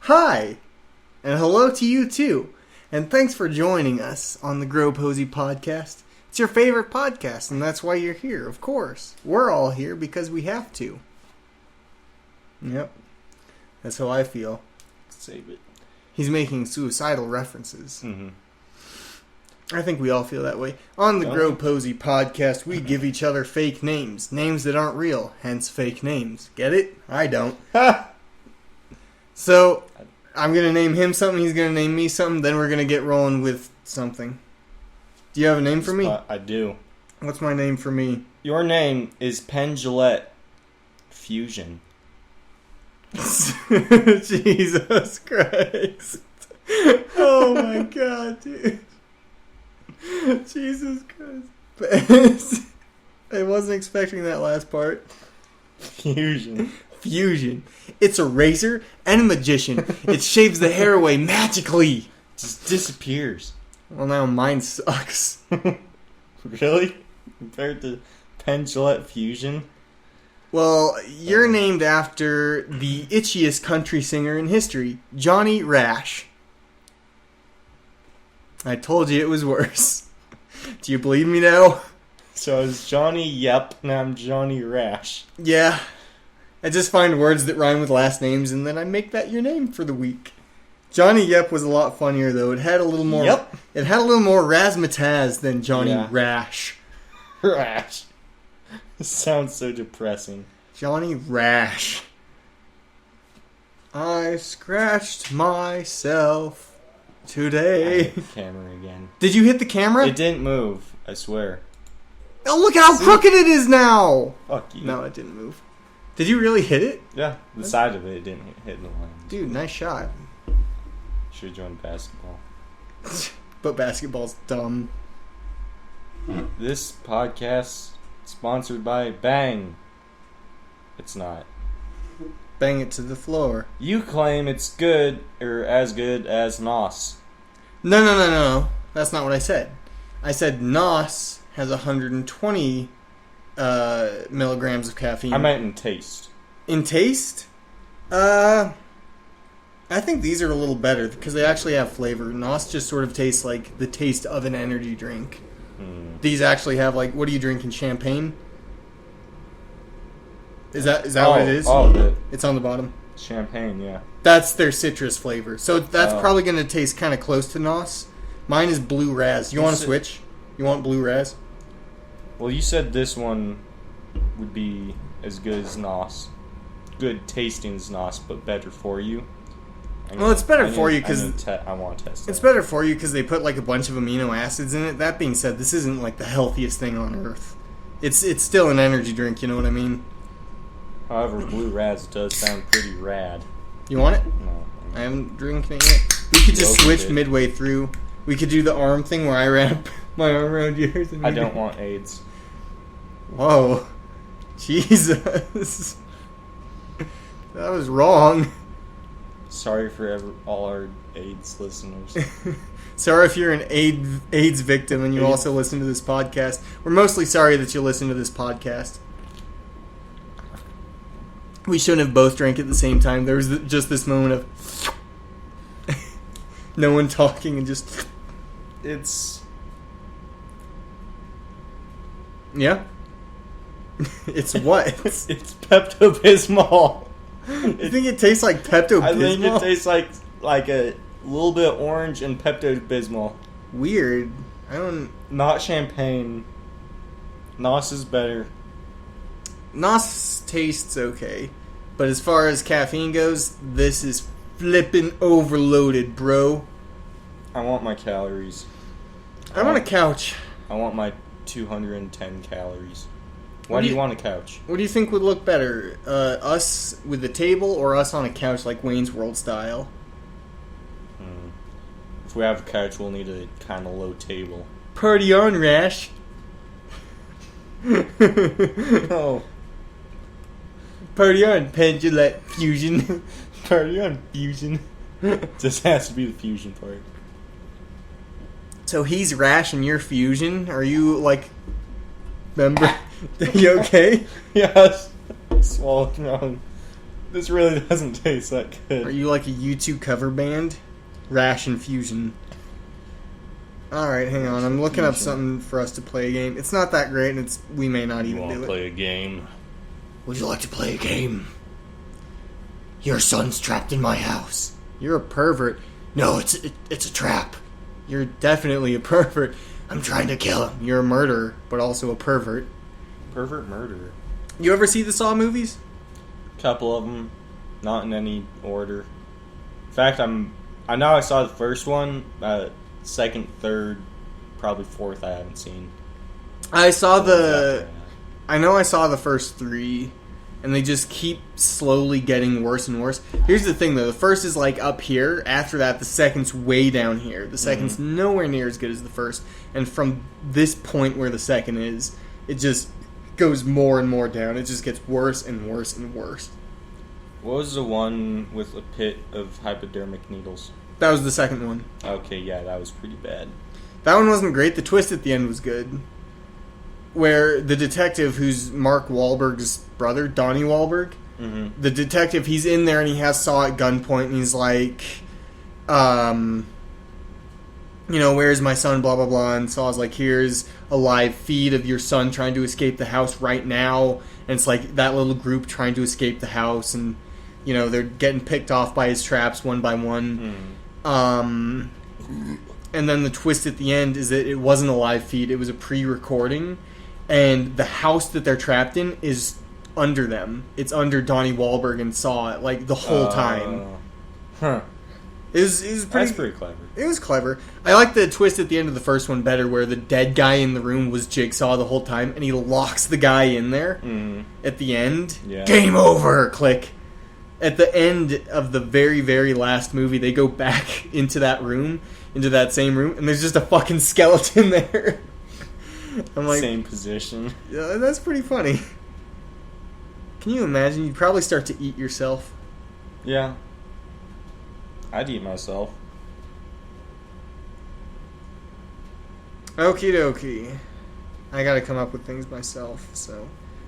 Hi, and hello to you too, and thanks for joining us on the Gropozy podcast. It's your favorite podcast, and that's why you're here, of course. We're all here because we have to. Yep, that's how I feel. Save it. He's making suicidal references. Mm-hmm. I think we all feel that way. On the Gropozy podcast, we give each other fake names. Names that aren't real, hence fake names. Get it? I don't. So, I'm going to name him something, he's going to name me something, then we're going to get rolling with something. Do you have a name for me? I do. What's my name for me? Your name is Pendulette Fusion. Jesus Christ. Oh my god, dude. Jesus Christ. I wasn't expecting that last part. Fusion. It's a razor and a magician. It shaves the hair away magically. Just disappears. Well, now mine sucks. Really? Compared to Pendulette Fusion? Well, you're named after the itchiest country singer in history, Johnny Rash. I told you it was worse. Do you believe me now? So I was Johnny Yep, now I'm Johnny Rash. Yeah. I just find words that rhyme with last names, and then I make that your name for the week. Johnny Yep was a lot funnier, though. It had a little more. Yep. It had a little more razzmatazz than Johnny Rash. Rash. This sounds so depressing. Johnny Rash. I scratched myself today. I hit the camera again. Did you hit the camera? It didn't move, I swear. Oh, look how crooked it is now! Fuck you. No, it didn't move. Did you really hit it? Yeah, the side of it didn't hit the line. Dude, nice shot. Should have joined basketball. But basketball's dumb. This podcast sponsored by Bang. It's not. Bang it to the floor. You claim it's good, or as good as NOS. No. That's not what I said. I said NOS has 120 milligrams of caffeine. I meant in taste. In taste? I think these are a little better because they actually have flavor. NOS just sort of tastes like the taste of an energy drink. These actually have, like, what are you drinking? Champagne? Is that what it is? Oh, it's on the bottom. Champagne, yeah. That's their citrus flavor. So that's probably going to taste kind of close to NOS. Mine is blue raz. You want to switch? You want blue raz? Well, you said this one would be as good as NOS. Good tasting as NOS, but better for you. Well, it's better for you because I want to test it. It's better for you because they put like a bunch of amino acids in it. That being said, this isn't like the healthiest thing on earth. It's still an energy drink, you know what I mean? However, blue raz does sound pretty rad. You want it? No. I haven't drinking it yet. We could just switch midway through. We could do the arm thing where I wrap my arm around yours. And I don't want AIDS. Whoa. Jesus. That was wrong. Sorry for all our AIDS listeners. Sorry if you're an AIDS victim and you also listen to this podcast. We're mostly sorry that you listen to this podcast. We shouldn't have both drank at the same time. There was just this moment of no one talking and just... It's... Yeah? It's what? It's Pepto-Bismol. You think it tastes like Pepto-Bismol? I think it tastes like a little bit orange and Pepto-Bismol. Weird. I don't... Not champagne. NOS is better. NOS tastes okay. But as far as caffeine goes, this is flippin' overloaded, bro. I want my calories. I want a couch. I want my 210 calories. Why do you want a couch? What do you think would look better? Us with a table or us on a couch like Wayne's World style? If we have a couch, we'll need a kind of low table. Party on, Rash. Oh. Party on, Pendulette Fusion. Party on, Fusion. Just has to be the fusion part. So he's Rash and you're Fusion? Are you, like... Remember? You okay? Yes. Swallowed wrong. This really doesn't taste that good. Are you like a U2 cover band? Ration Fusion. Alright, hang on. I'm looking up something for us to play a game. It's not that great, and we may not even do it. You want to play a game? Would you like to play a game? Your son's trapped in my house. You're a pervert. No, it's a trap. You're definitely a pervert. I'm trying to kill him. You're a murderer, but also a pervert. Pervert murderer. You ever see the Saw movies? Couple of them, not in any order. In fact, I know I saw the first one. Second, third, probably fourth I haven't seen. I know I saw the first three, and they just keep slowly getting worse and worse. Here's the thing, though. The first is, like, up here. After that, the second's way down here. The second's nowhere near as good as the first. And from this point where the second is, it just goes more and more down. It just gets worse and worse and worse. What was the one with a pit of hypodermic needles? That was the second one. Okay, yeah, that was pretty bad. That one wasn't great. The twist at the end was good. Where the detective, who's Mark Wahlberg's brother, Donnie Wahlberg, the detective, he's in there and he has Saw at gunpoint and he's like, where's my son, blah, blah, blah. And Saw's like, here's a live feed of your son trying to escape the house right now. And it's like that little group trying to escape the house and, they're getting picked off by his traps one by one. And then the twist at the end is that it wasn't a live feed, it was a pre-recording. And the house that they're trapped in is under them. It's under Donnie Wahlberg and Saw, like, the whole time. Huh. It was pretty clever. It was clever. I like the twist at the end of the first one better, where the dead guy in the room was Jigsaw the whole time, and he locks the guy in there at the end. Yeah. Game over! Click. At the end of the very, very last movie, they go back into that same room, and there's just a fucking skeleton there. I'm like, same position. Yeah, that's pretty funny. Can you imagine? You'd probably start to eat yourself. Yeah. I'd eat myself. Okie dokie. I gotta come up with things myself, so.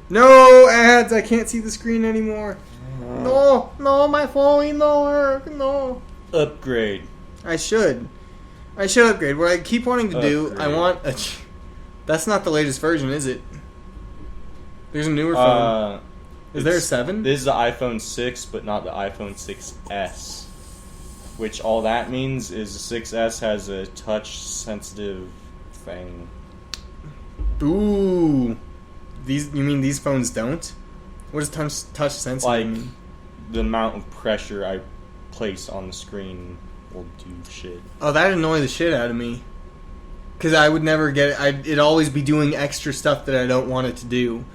No ads! I can't see the screen anymore. No, my phone don't work. No. Upgrade. I should upgrade. What I keep wanting to do, I want a. That's not the latest version, is it? There's a newer phone. Is there a 7? This is the iPhone 6, but not the iPhone 6S. Which all that means is the 6S has a touch-sensitive thing. Ooh. You mean these phones don't? What does touch-sensitive mean? Like, the amount of pressure I place on the screen will do shit. Oh, that'd annoy the shit out of me. Because I would never get it. It'd always be doing extra stuff that I don't want it to do.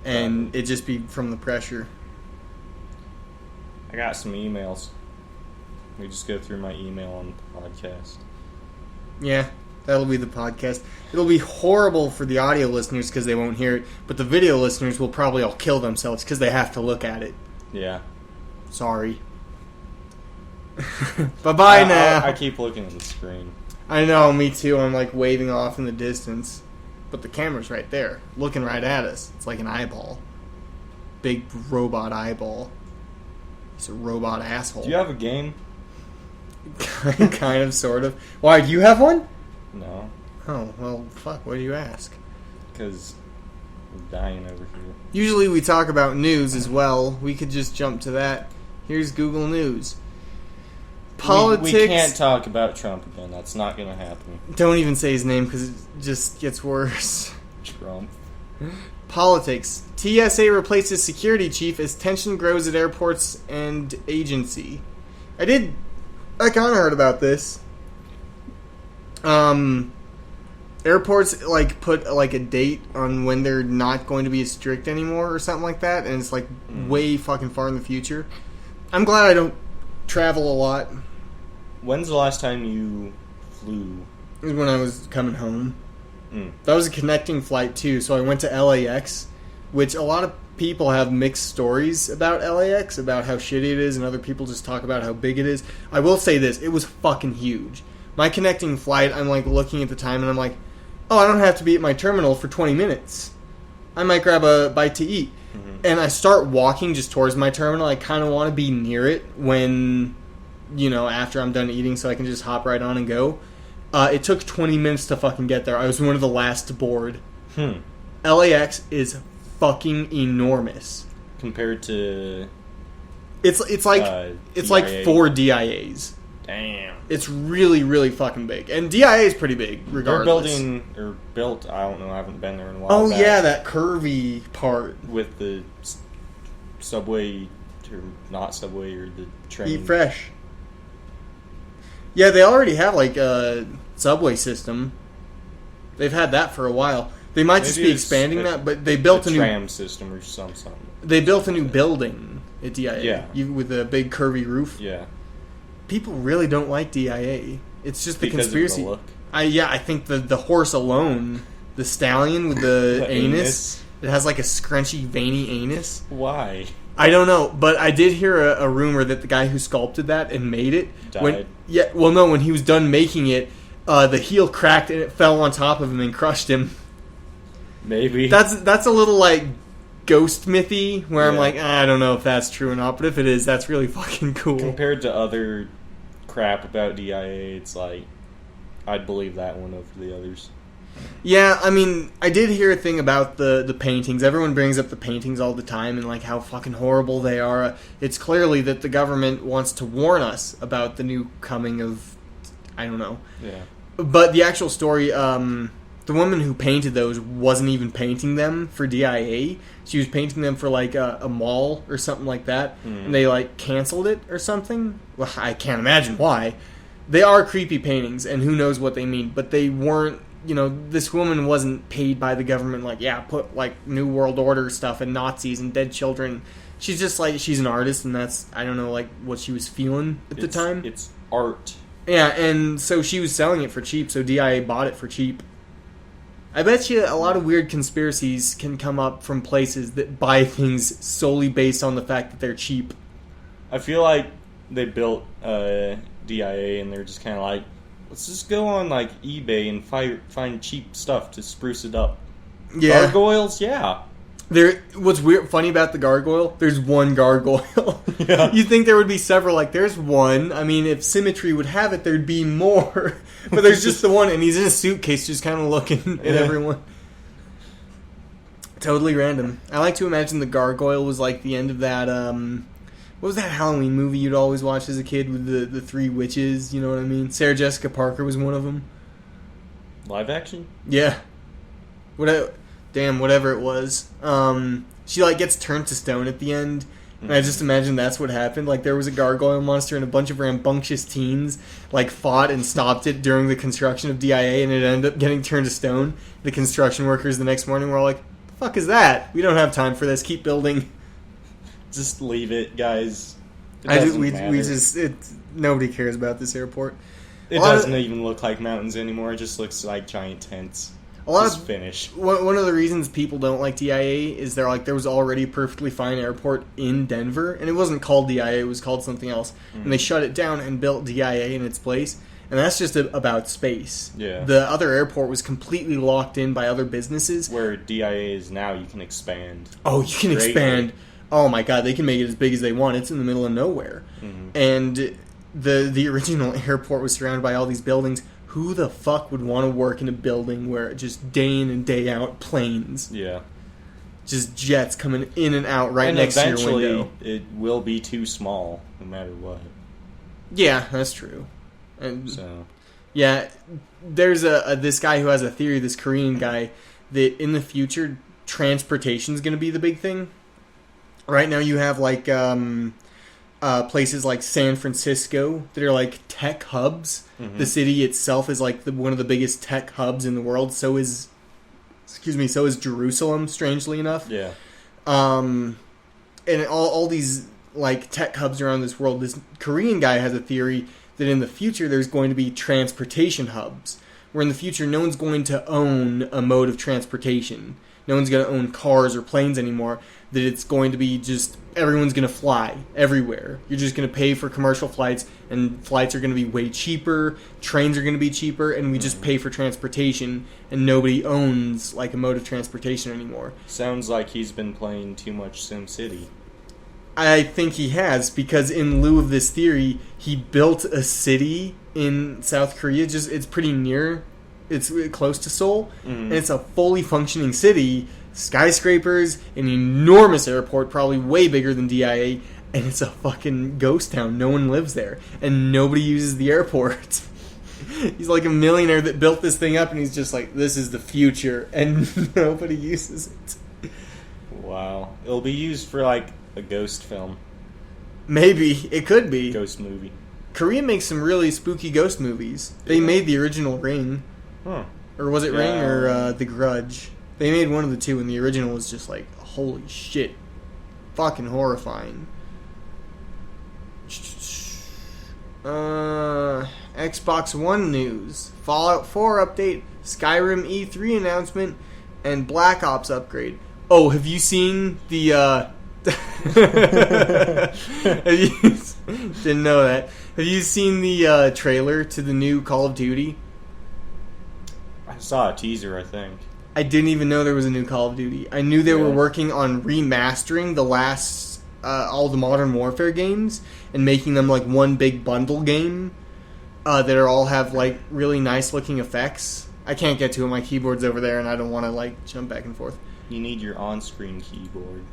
And it'd just be from the pressure. I got some emails. We just go through my email on the podcast. Yeah, that'll be the podcast. It'll be horrible for the audio listeners because they won't hear it. But the video listeners will probably all kill themselves because they have to look at it. Yeah. Sorry. Bye-bye now. I keep looking at the screen. I know, me too. I'm like waving off in the distance. But the camera's right there, looking right at us. It's like an eyeball. Big robot eyeball. He's a robot asshole. Do you have a game? Kind of, sort of. Why, do you have one? No. Oh, well, fuck, what do you ask? Because we're dying over here. Usually we talk about news as well. We could just jump to that. Here's Google News. Politics. We can't talk about Trump again. That's not going to happen. Don't even say his name because it just gets worse. Trump. Politics. TSA replaces security chief as tension grows at airports and agency. I kind of heard about this. Airports put a date on when they're not going to be as strict anymore or something like that, and it's way fucking far in the future. I'm glad I don't travel a lot. When's the last time you flew? It was when I was coming home. That was a connecting flight too, so I went to LAX, which a lot of people have mixed stories about LAX, about how shitty it is, and other people just talk about how big it is. I will say this, it was fucking huge. My connecting flight, I'm looking at the time and I'm like, oh, I don't have to be at my terminal for 20 minutes. I might grab a bite to eat. and I start walking just towards my terminal. I kind of want to be near it when, after I'm done eating, so I can just hop right on and go. It took 20 minutes to fucking get there. I was one of the last to board. LAX is fucking enormous compared to. It's like 4 DIAs. Damn. It's really, really fucking big. And DIA is pretty big, regardless. They're built, I don't know, I haven't been there in a while. Oh, yeah, that curvy part. With the subway, or not subway, or the train. Eat Fresh. Yeah, they already have, like, a subway system. They've had that for a while. They might just be expanding that, but they built a new... tram system or something. They built a new building at DIA. Yeah. With a big curvy roof. Yeah. People really don't like DIA. It's just the because conspiracy. Of the look. I think the horse alone, the stallion with the anus, it has like a scrunchy, veiny anus. Why? I don't know, but I did hear a rumor that the guy who sculpted that and made it died. When he was done making it, the heel cracked and it fell on top of him and crushed him. Maybe that's a little like ghost mythy where I'm like, I don't know if that's true or not, but if it is, that's really fucking cool. Compared to other crap about DIA, it's like I'd believe that one over the others. Yeah, I mean, I did hear a thing about the paintings. Everyone brings up the paintings all the time and like how fucking horrible they are. It's clearly that the government wants to warn us about the new coming of, I don't know. Yeah. But the actual story, the woman who painted those wasn't even painting them for DIA. She was painting them for like a mall or something like that, and they like canceled it or something. Well, I can't imagine why. They are creepy paintings, and who knows what they mean, but they weren't. This woman wasn't paid by the government. Like, put like New World Order stuff and Nazis and dead children. She's just like she's an artist, and that's I don't know like what she was feeling at the time. It's art. Yeah, and so she was selling it for cheap. So DIA bought it for cheap. I bet you a lot of weird conspiracies can come up from places that buy things solely based on the fact that they're cheap. I feel like they built DIA and they're just kind of like, let's just go on like eBay and find cheap stuff to spruce it up. Yeah. Gargoyles, yeah. What's weird, funny about the gargoyle? There's one gargoyle. Yeah. You think there would be several? Like, there's one. I mean, if Symmetry would have it, there'd be more. But there's just the one, and he's in a suitcase, just kind of looking at everyone. Totally random. I like to imagine the gargoyle was like the end of that. What was that Halloween movie you'd always watch as a kid with the 3 witches? You know what I mean? Sarah Jessica Parker was one of them. Live action? Yeah. Whatever it was. She like gets turned to stone at the end, and I just imagine that's what happened. Like there was a gargoyle monster, and a bunch of rambunctious teens like fought and stopped it during the construction of DIA, and it ended up getting turned to stone. The construction workers the next morning were all like, "The fuck is that? We don't have time for this. Keep building. Just leave it, guys." Nobody cares about this airport. It doesn't even look like mountains anymore. It just looks like giant tents. Finish. One of the reasons people don't like DIA is they're like there was already a perfectly fine airport in Denver, and it wasn't called DIA, it was called something else, and they shut it down and built DIA in its place, and that's just about space. Yeah. The other airport was completely locked in by other businesses. Where DIA is now, you can expand. Oh, you can expand. Oh my god, they can make it as big as they want. It's in the middle of nowhere. And the original airport was surrounded by all these buildings. Who the fuck would want to work in a building where just day in and day out planes? Yeah. Just jets coming in and out next to your window. It will be too small, no matter what. Yeah, that's true. And so. Yeah, there's this guy who has a theory, this Korean guy, that in the future, transportation is going to be the big thing. Right now you have like places like San Francisco that are like tech hubs. The city itself is like one of the biggest tech hubs in the world. So is Jerusalem, strangely enough. Yeah. And all these like tech hubs around this world. This Korean guy has a theory that in the future there's going to be transportation hubs, where in the future no one's going to own a mode of transportation. no one's going to own cars or planes anymore, that it's going to be just everyone's going to fly everywhere. You're just going to pay for commercial flights, and flights are going to be way cheaper, trains are going to be cheaper, and we just pay for transportation, and nobody owns like a mode of transportation anymore. Sounds like he's been playing too much SimCity. I think he has, because in lieu of this theory, he built a city in South Korea. It's pretty near, it's close to Seoul, and it's a fully functioning city, skyscrapers, an enormous airport, probably way bigger than DIA, and it's a fucking ghost town. No one lives there, and nobody uses the airport. He's like a millionaire that built this thing up, and he's just like, this is the future, and nobody uses it. Wow. It'll be used for like a ghost film. Maybe. It could be. Ghost movie. Korea makes some really spooky ghost movies. They made the original Ring. Huh. Or was it Ring or The Grudge? They made one of the two, and the original was just like, holy shit. Fucking horrifying. Xbox One news. Fallout 4 update. Skyrim E3 announcement. And Black Ops upgrade. Oh, have you seen the... Didn't know that. Have you seen the trailer to the new Call of Duty? I saw a teaser, I think. I didn't even know there was a new Call of Duty. I knew they were working on remastering the last all the Modern Warfare games and making them like one big bundle game that are all have like really nice looking effects. I can't get to it. My keyboard's over there, and I don't want to like jump back and forth. You need your on-screen keyboard.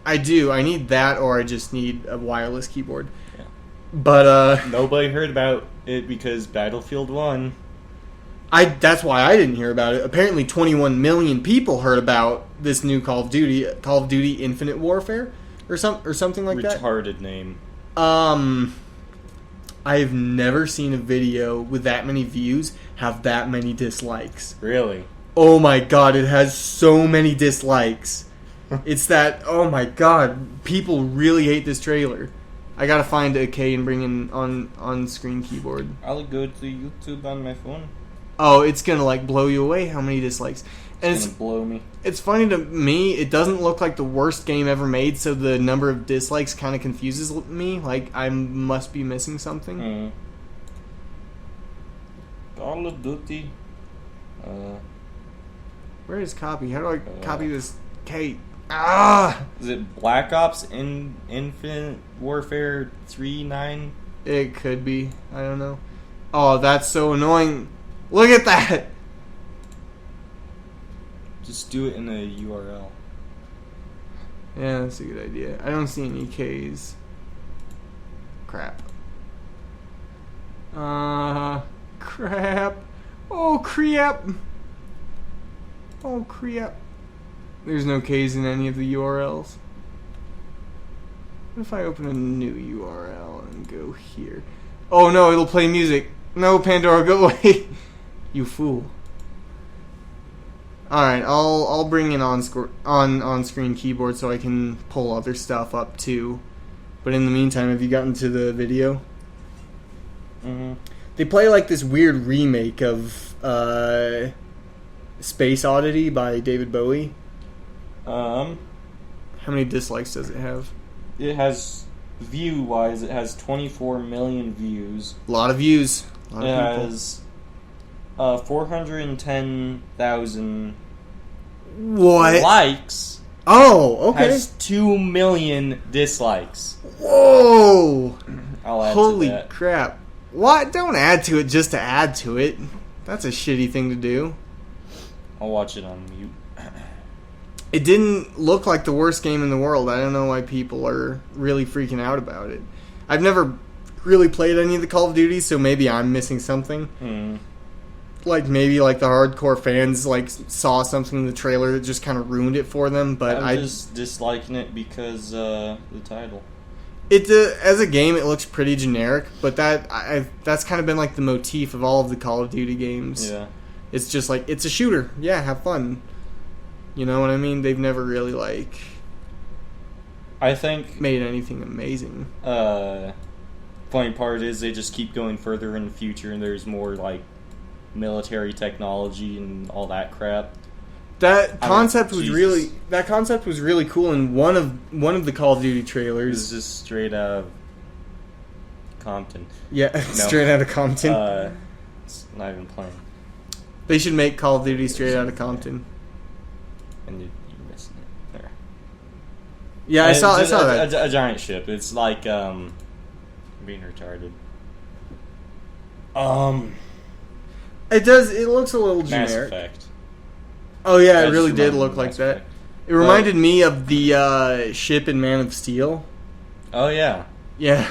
I do. I need that, or I just need a wireless keyboard. Yeah. But nobody heard about it because Battlefield 1. That's why I didn't hear about it. Apparently 21 million people heard about this new Call of Duty Infinite Warfare or something like that. Retarded name. I've never seen a video with that many views have that many dislikes. Really? Oh my god, it has so many dislikes. It's that, oh my god, people really hate this trailer. I gotta find a K and bring in on-screen keyboard. I'll go to YouTube on my phone. Oh, it's gonna like blow you away how many dislikes. And it's gonna blow me. It's funny to me, it doesn't look like the worst game ever made, so the number of dislikes kind of confuses me. Like, I must be missing something. Call of Duty. Where is copy? How do I copy this K? Is it Black Ops Infinite Warfare 3.9? It could be. I don't know. Oh, that's so annoying. Look at that! Just do it in a URL. Yeah, that's a good idea. I don't see any Ks. Crap. Crap. Oh, crap. Oh, crap. There's no Ks in any of the URLs. What if I open a new URL and go here? Oh no, it'll play music. No, Pandora, go away. You fool. Alright, I'll bring in on-screen keyboard so I can pull other stuff up too. But in the meantime, have you gotten to the video? Mm-hmm. They play like this weird remake of Space Oddity by David Bowie. How many dislikes does it have? It has, view-wise, it has 24 million views. A lot of views. A lot of people. Has 410,000 what? likes. Oh, okay. Has 2 million dislikes. Whoa! I'll add Holy to that. crap. What? Don't add to it just to add to it. That's a shitty thing to do. I'll watch it on mute. It didn't look like the worst game in the world. I don't know why people are really freaking out about it. I've never really played any of the Call of Duty, so maybe I'm missing something. Like maybe like the hardcore fans like saw something in the trailer that just kind of ruined it for them. But I'm just disliking it because the title. It as a game, it looks pretty generic. But that's kind of been like the motif of all of the Call of Duty games. Yeah, it's just like it's a shooter. Yeah, have fun. You know what I mean? They've never really like. I think made anything amazing. Funny part is they just keep going further in the future, and there's more like military technology and all that crap. That concept was Jesus. really cool in one of the Call of Duty It was trailers. just straight out of Compton. Yeah, straight out of Compton. It's not even playing. They should make Call of Duty straight out of Compton. And you're missing it there. Yeah, I saw that. A giant ship. It's like being retarded. It looks a little Mass generic. Effect. Oh yeah, That it really just did reminded look me of like Mass that. Effect. It reminded me of the ship in Man of Steel. Oh yeah. Yeah.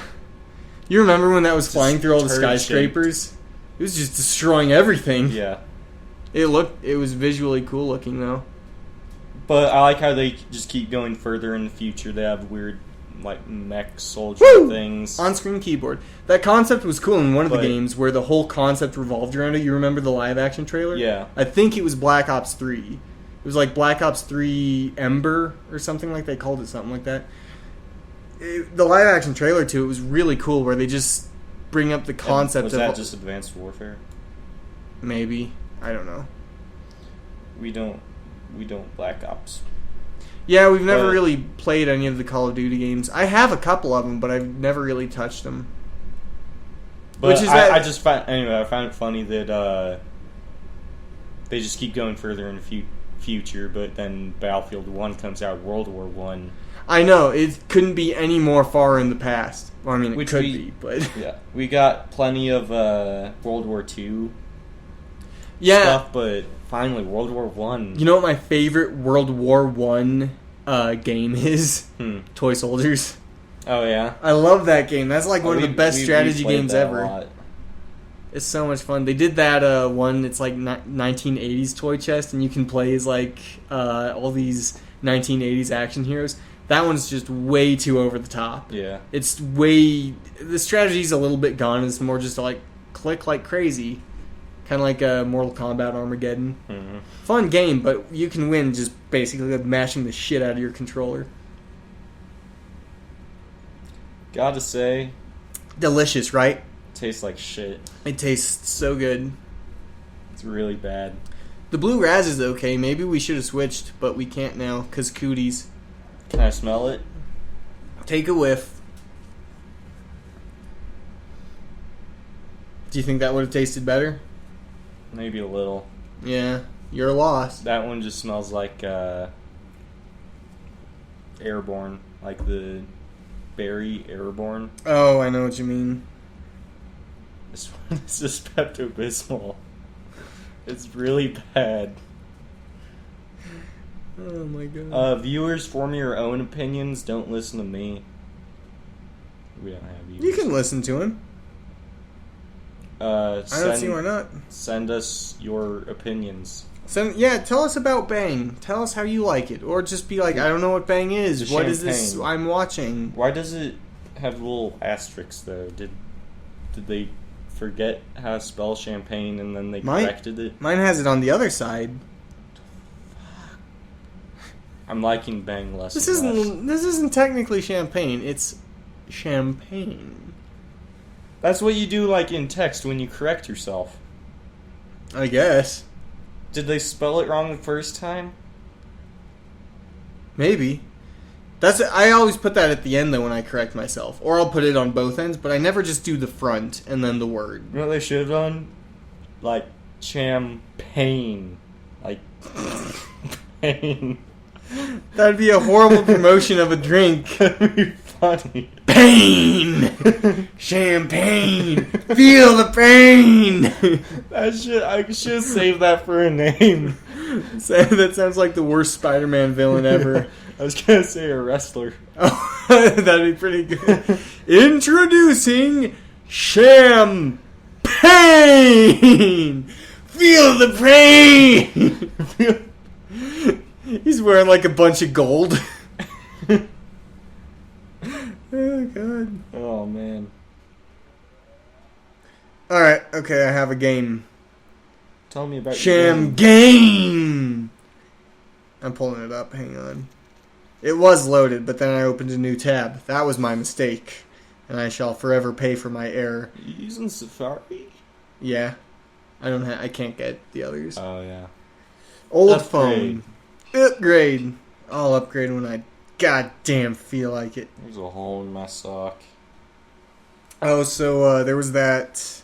You remember when that was Just flying through all the turd skyscrapers? It was just destroying everything. Yeah. It was visually cool looking though. But I like how they just keep going further in the future. They have weird, like, mech soldier Woo! things. On-screen keyboard. That concept was cool in one of the But- games where the whole concept revolved around it. You remember the live-action trailer? Yeah. I think it was Black Ops 3. It was like Black Ops 3 Ember or something like they called it something like that. The live-action trailer to it was really cool where they just bring up the concept Was of... that just Advanced Warfare? Maybe. I don't know. We don't Black Ops. Yeah, we've never But- really played any of the Call of Duty games. I have a couple of them, but I've never really touched them. But Which is I just find I find it funny that they just keep going further in the future, but then Battlefield 1 comes out, World War 1. I know, it couldn't be any more far in the past. Well, I mean, it Which could we- be, but... Yeah. We got plenty of World War 2 Yeah, stuff, but finally World War 1. you know what my favorite World War One game is? Toy Soldiers. Oh yeah. I love that game. That's like one of the best strategy played games that a ever. lot. It's so much fun. They did that one. It's like 1980s toy chest, and you can play as like all these 1980s action heroes. That one's just way too over the top. Yeah. It's way the strategy's a little bit gone. It's more just like click like crazy, kind of like Mortal Kombat Armageddon. Mm-hmm. Fun game, but you can win just basically like mashing the shit out of your controller. Gotta say, Delicious, right? tastes like shit. It tastes so good. It's really bad. The blue raz is okay. Maybe we should have switched, but we can't now because cooties. Can I smell it? Take a whiff. Do you think that would have tasted better? Maybe a little. Yeah, you're lost. That one just smells like Airborne, like the berry Airborne. Oh, I know what you mean. This one is just Pepto-Bismol. It's really bad. Oh my god. Viewers, form your own opinions. Don't listen to me. We don't have viewers. You can listen to him. I don't see why not. Send us your opinions. Tell us about Bang. Tell us how you like it. Or just be like, I don't know what Bang is. The What is this champagne. I'm watching? Why does it have little asterisks though? Did they forget how to spell champagne and then they corrected it? Mine has it on the other side. I'm liking Bang less. This and less. isn't technically champagne. It's champagne. That's what you do, like in text when you correct yourself. I guess. Did they spell it wrong the first time? Maybe. I always put that at the end though when I correct myself, or I'll put it on both ends. But I never just do the front and then the word. You know what they should have done? Like champagne, like pain. That'd be a horrible promotion of a drink. That'd be funny. Pain, champagne, feel the pain. I should save that for a name. That sounds like the worst Spider-Man villain ever. I was gonna say a wrestler. Oh, that'd be pretty good. Introducing champagne. Feel the pain. He's wearing like a bunch of gold. Oh god. Oh man. Alright, okay, I have a game. Tell me about your game. Game! I'm pulling it up, hang on. It was loaded, but then I opened a new tab. That was my mistake. And I shall forever pay for my error. You using Safari? Yeah. I can't get the others. Oh yeah. Old Upgrade. phone. Upgrade. I'll upgrade when I goddamn feel like it. There's a hole in my sock. Oh, so there was that.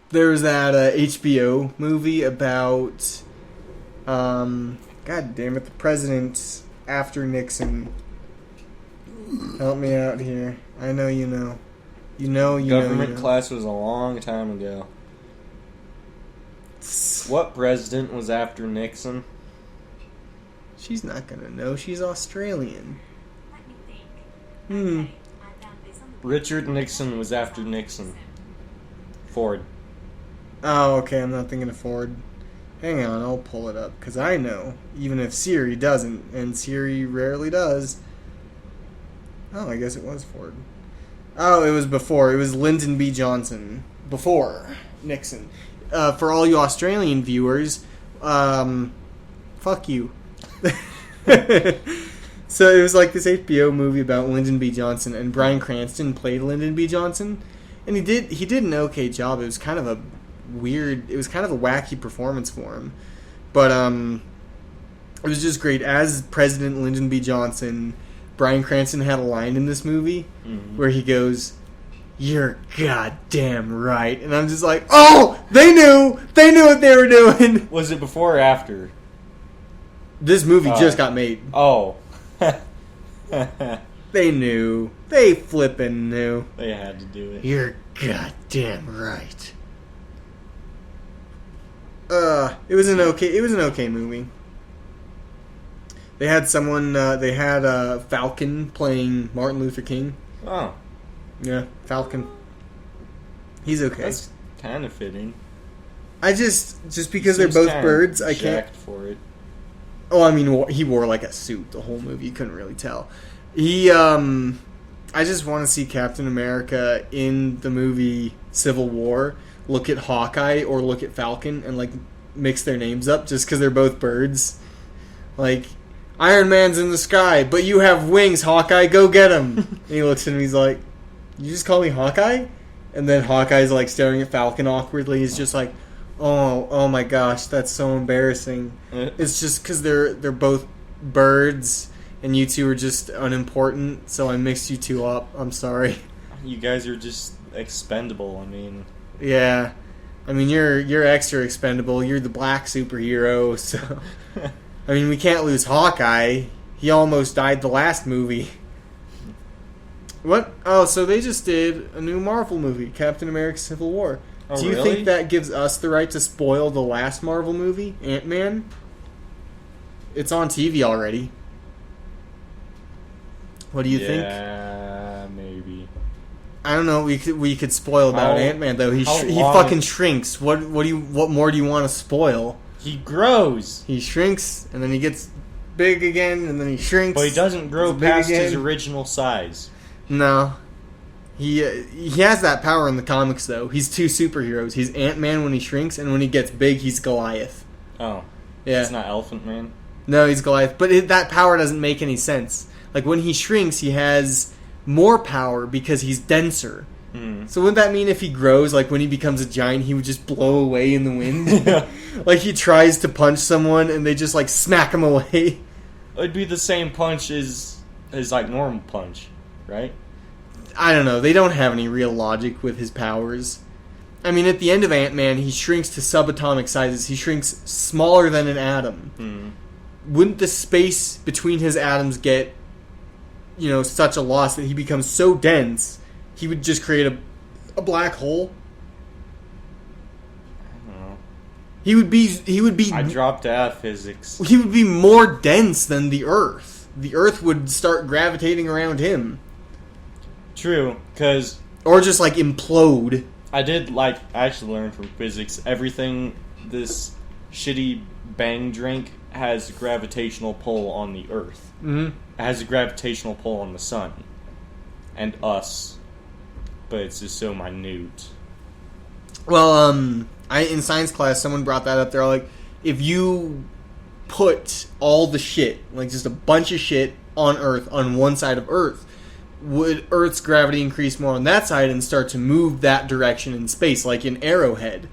There was that HBO movie about. God damn it, the president after Nixon. Help me out here. I know you know. Government class was a long time ago. What president was after Nixon? She's not gonna know. She's Australian. Let me think. Hmm. Okay, I found this on the Richard Nixon was after Nixon. Ford. Oh, okay. I'm not thinking of Ford. Hang on, I'll pull it up because I know, even if Siri doesn't, and Siri rarely does. Oh, I guess it was Ford. Oh, it was before. It was Lyndon B. Johnson before Nixon. For all you Australian viewers, fuck you. So it was like this HBO movie about Lyndon B. Johnson, and Bryan Cranston played Lyndon B. Johnson, and he did an okay job. It was kind of a wacky performance for him, but it was just great. As President Lyndon B. Johnson, Bryan Cranston had a line in this movie where he goes, "You're goddamn right," and I'm just like, oh, they knew what they were doing. Was it before or after? This movie just got made. Oh. They knew. They flippin' knew. They had to do it. You're goddamn right. It was an okay movie. They had Falcon playing Martin Luther King. Oh. Yeah, Falcon. He's okay. That's kind of fitting. I just because they're both birds, I can't. Jacked for it. Oh, I mean, he wore like a suit the whole movie. You couldn't really tell. I just want to see Captain America in the movie Civil War look at Hawkeye or look at Falcon and like mix their names up just because they're both birds. Like, Iron Man's in the sky, but you have wings, Hawkeye. Go get him. And he looks at him. He's like, "You just call me Hawkeye?" And then Hawkeye's like staring at Falcon awkwardly. He's just like, Oh my gosh, that's so embarrassing. It's just because they're both birds, and you two are just unimportant, so I mixed you two up. I'm sorry. You guys are just expendable. I mean, yeah, I mean you're extra expendable. You're the black superhero, so I mean we can't lose Hawkeye. He almost died the last movie. What? Oh, so they just did a new Marvel movie, Captain America: Civil War. Oh, Do you really? think that gives us the right to spoil the last Marvel movie, Ant-Man? It's on TV already. What do you think? Yeah, maybe. I don't know. We could spoil about Ant-Man though. He fucking shrinks. What more do you want to spoil? He grows. He shrinks and then he gets big again and then he shrinks. But he doesn't grow He's big past his again. original size. No. He has that power in the comics though. He's two superheroes. He's Ant-Man when he shrinks, and when he gets big, he's Goliath. Oh. Yeah. It's not Elephant Man? No, he's Goliath. But that power doesn't make any sense. Like when he shrinks, he has more power because he's denser. So wouldn't that mean if he grows, like when he becomes a giant, he would just blow away in the wind? Yeah. Like he tries to punch someone and they just like smack him away. It'd be the same punch as like normal punch, right? I don't know. They don't have any real logic with his powers. I mean, at the end of Ant-Man, he shrinks to subatomic sizes. He shrinks smaller than an atom. Wouldn't the space between his atoms get, such a loss that he becomes so dense, he would just create a black hole? I don't know. He would be. I dropped out of physics. He would be more dense than the Earth. The Earth would start gravitating around him. True, because Or just like implode. I did actually learn from physics. Everything this shitty bang drink has a gravitational pull on the Earth. It has a gravitational pull on the sun and us, but it's just so minute. Well, in science class, someone brought that up. They're like, if you put all the shit, like just a bunch of shit on Earth, on one side of Earth, would Earth's gravity increase more on that side and start to move that direction in space, like in Arrowhead?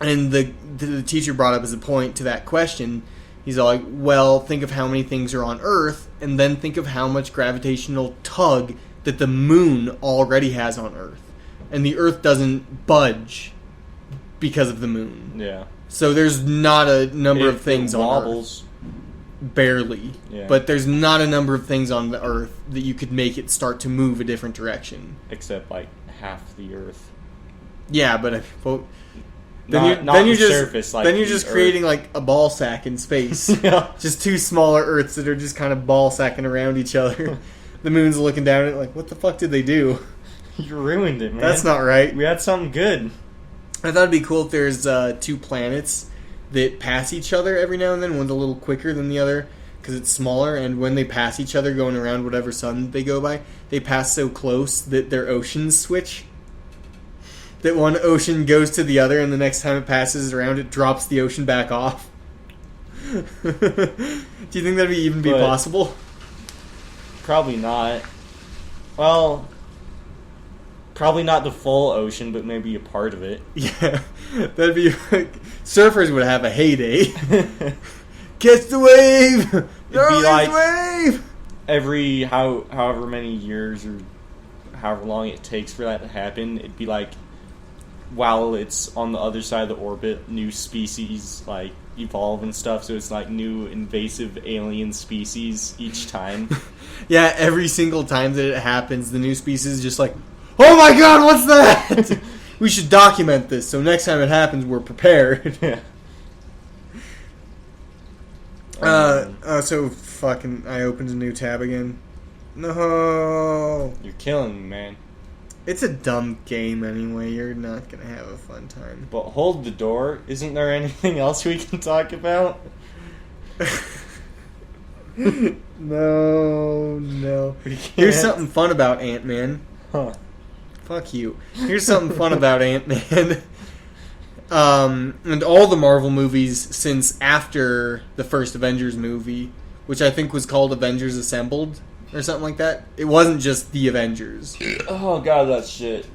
And the teacher brought up as a point to that question. He's all like, well, think of how many things are on Earth, and then think of how much gravitational tug that the moon already has on Earth. And the Earth doesn't budge because of the moon. Yeah. So there's not a number of things it on wobbles. Earth. Barely. Yeah. But there's not a number of things on the Earth that you could make it start to move a different direction. Except, like, half the Earth. Yeah, but... Well, Not the surface, like then you're the just Earth. creating like a ball sack in space. Yeah. Just two smaller Earths that are just kind of ball sacking around each other. The moon's looking down at it like, what the fuck did they do? You ruined it, man. That's not right. We had something good. I thought it'd be cool if there's two planets that pass each other every now and then. One's a little quicker than the other because it's smaller, and when they pass each other going around whatever sun they go by, they pass so close that their oceans switch. That one ocean goes to the other, and the next time it passes around, it drops the ocean back off. Do you think that'd even be But- possible? Probably not. Well, probably not the full ocean, but maybe a part of it. Yeah, that'd be like, surfers would have a heyday. Catch the wave! It'd like- wave! Every however many years or however long it takes for that to happen, it'd be like while it's on the other side of the orbit, new species like evolve and stuff. So it's like new invasive alien species each time. Yeah, every single time that it happens, the new species is just like, oh my god, what's that? We should document this so next time it happens, we're prepared. Yeah. So fucking, I opened a new tab again. No. You're killing me, man. It's a dumb game anyway. You're not gonna have a fun time. But hold the door. Isn't there anything else we can talk about? No. We Here's can't. something fun about Ant-Man. Huh. Fuck you. Here's something fun about Ant-Man. And all the Marvel movies since after the first Avengers movie, which I think was called Avengers Assembled or something like that. It wasn't just the Avengers. Oh god, that shit.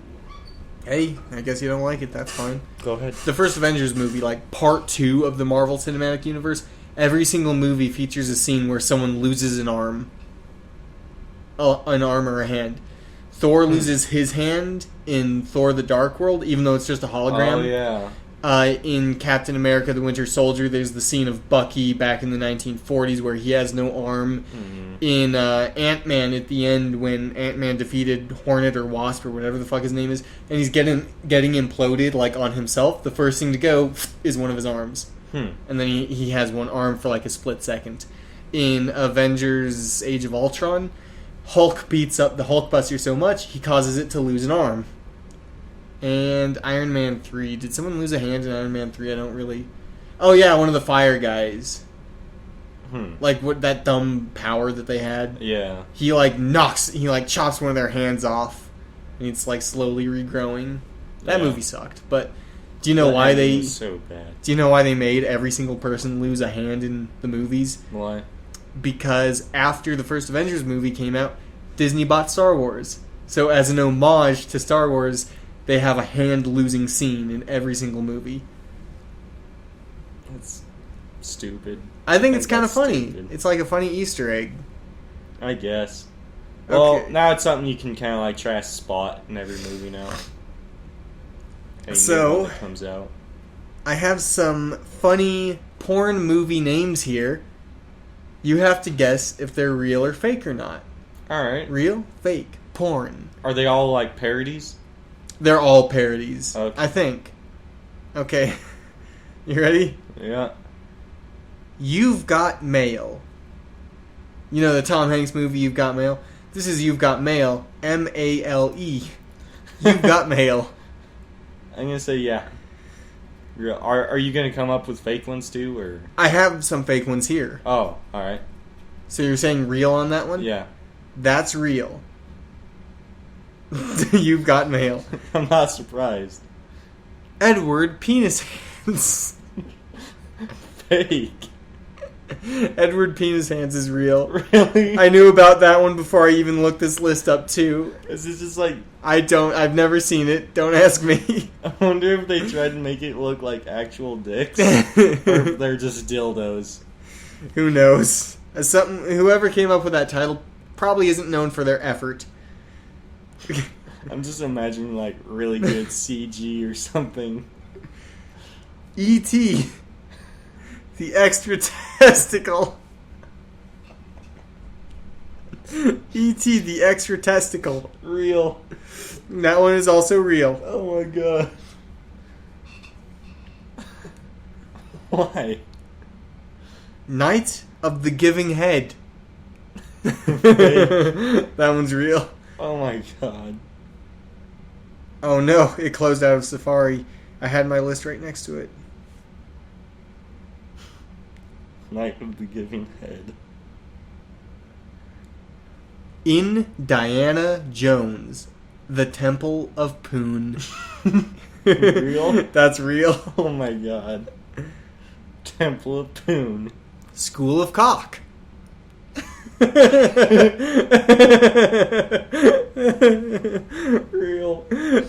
Hey, I guess you don't like it. That's fine. Go ahead. The first Avengers movie, like part 2 of the Marvel Cinematic Universe, every single movie features a scene where someone loses an arm. An arm or a hand. Thor loses his hand in Thor the Dark World, even though it's just a hologram. Oh yeah. In Captain America the Winter Soldier, there's the scene of Bucky back in the 1940s where he has no arm. Mm-hmm. In Ant-Man, at the end, when Ant-Man defeated Hornet or Wasp or whatever the fuck his name is, and he's getting imploded like on himself, the first thing to go is one of his arms. And then he has one arm for like a split second. In Avengers Age of Ultron, Hulk beats up the Hulkbuster so much, he causes it to lose an arm. And Iron Man 3. Did someone lose a hand in Iron Man 3? I don't really... Oh yeah, one of the fire guys. Like what that dumb power that they had. Yeah. He chops one of their hands off. And it's like slowly regrowing. That Yeah. movie sucked. But do you know That why ending they... was so bad. Do you know why they made every single person lose a hand in the movies? Why? Because after the first Avengers movie came out, Disney bought Star Wars. So as an homage to Star Wars, they have a hand-losing scene in every single movie. That's stupid. I think it's kind of that's funny. stupid. It's like a funny Easter egg. I guess. Well, Okay. now it's something you can kind of like try to spot in every movie now. Any new So- one that comes out. I have some funny porn movie names here. You have to guess if they're real or fake or not. All right. Real, fake, porn. Are they all like parodies? They're all parodies. Okay. I think. Okay. You ready? Yeah. You've Got Mail. You know the Tom Hanks movie, You've Got Mail? This is You've Got Mail. M-A-L-E. You've Got Mail. I'm gonna say yeah. Real. Are you gonna come up with fake ones too, or? I have some fake ones here. Oh, all right. So you're saying real on that one? Yeah. That's real. You've Got Mail. I'm not surprised. Edward Penis Hands. Fake. Edward Penis Hands is real. Really? I knew about that one before I even looked this list up too. Is this just like... I've never seen it. Don't ask me. I wonder if they tried to make it look like actual dicks. Or if they're just dildos. Who knows? Whoever came up with that title probably isn't known for their effort. I'm just imagining like really good CG or something. E.T. The extra testicle. E.T. the extra testicle. Real. That one is also real. Oh my god. Why? Night of the Giving Head. That one's real. Oh my god. Oh no, it closed out of Safari. I had my list right next to it. Night of the Giving Head. In Diana Jones, The Temple of Poon. Real? That's real. Oh my god. Temple of Poon. School of Cock. Real.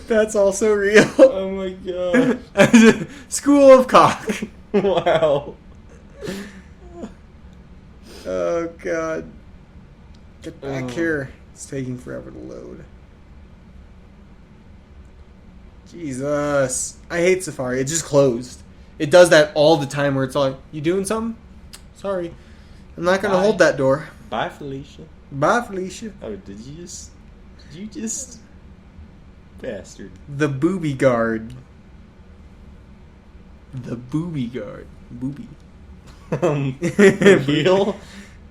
That's also real. Oh my god. School of Cock. Wow. Oh god. Get back Oh. here. It's taking forever to load. Jesus. I hate Safari. It just closed. It does that all the time where it's like, you doing something? Sorry. I'm not going to Bye. hold that door. Bye, Felicia. Bye, Felicia. Oh, did you just... Bastard. The Booby Guard. The Booby Guard. Booby. Real?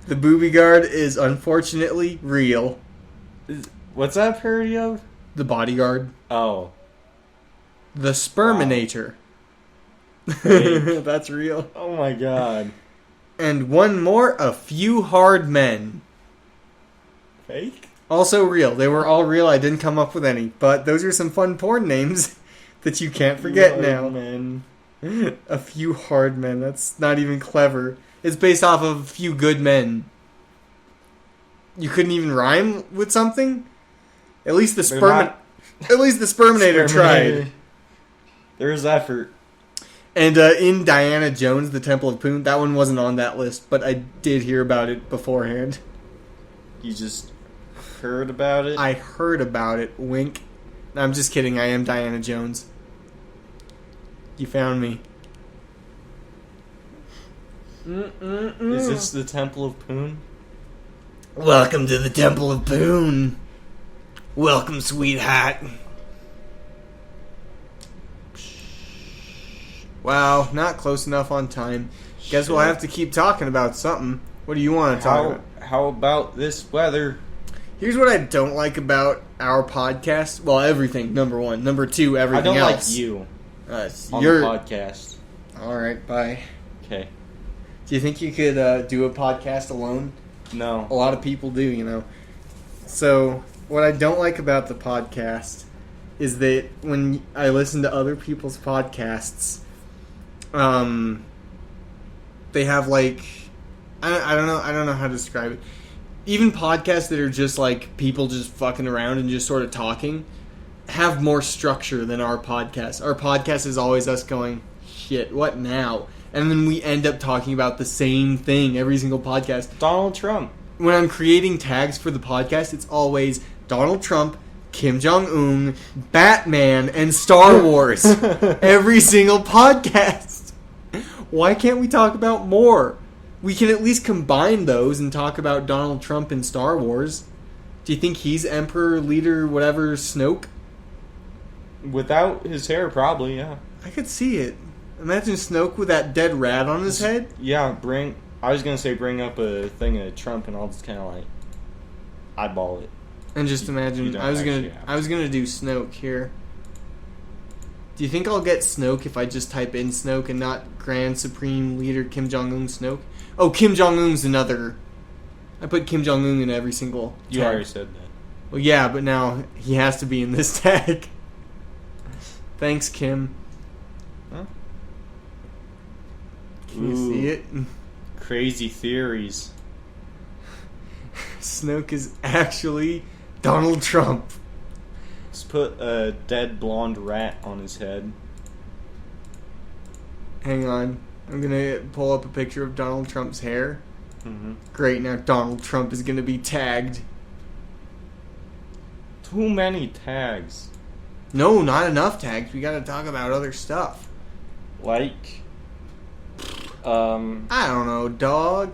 The Booby Guard is unfortunately real. What's that parody of? The Bodyguard. Oh. The Sperminator. Fake. That's real. Oh my god. And one more, A Few Hard Men. Fake? Also real. They were all real. I didn't come up with any. But those are some fun porn names that you can't forget Lord, now. Man. A Few Hard Men. That's not even clever. It's based off of A Few Good Men. You couldn't even rhyme with something? At least the Sperminator tried. There's effort. And in Diana Jones, The Temple of Poon, that one wasn't on that list, but I did hear about it beforehand. You just heard about it? I heard about it. Wink. I'm just kidding. I am Diana Jones. You found me. Is this the Temple of Poon? Welcome to the Temple of Poon. Welcome, sweetheart. Wow, not close enough on time. Guess we'll have to keep talking about something. What do you want to talk about? How about this weather? Here's what I don't like about our podcast. Well, everything, number one. Number two, everything I don't else. like you on You're... the podcast. Alright, bye. Okay. Do you think you could do a podcast alone? No. A lot of people do, you know. So, what I don't like about the podcast is that when I listen to other people's podcasts, they have like, I don't know how to describe it. Even podcasts that are just like people just fucking around and just sort of talking have more structure than our podcast. Our podcast is always us going, shit, what now? And then we end up talking about the same thing every single podcast. Donald Trump. When I'm creating tags for the podcast, it's always Donald Trump, Kim Jong-un, Batman, and Star Wars. Every single podcast. Why can't we talk about more? We can at least combine those and talk about Donald Trump and Star Wars. Do you think he's Emperor, Leader, whatever, Snoke? Without his hair, probably, yeah. I could see it. Imagine Snoke with that dead rat on his head. Yeah, I was gonna say bring up a thing of Trump and I'll just kind of like eyeball it. And just imagine, don't I was actually gonna do Snoke here. Do you think I'll get Snoke if I just type in Snoke and not Grand Supreme Leader Kim Jong-un Snoke? Oh, Kim Jong-un's another. I put Kim Jong-un in every single tag. You already said that. Well, yeah, but now he has to be in this tag. Thanks, Kim. Huh? Can you see it? crazy theories. Snoke is actually Donald Trump. Let's put a dead blonde rat on his head. Hang on. I'm going to pull up a picture of Donald Trump's hair. Mm-hmm. Great, now Donald Trump is going to be tagged. Too many tags. No, not enough tags. We got to talk about other stuff. Like, I don't know, dog.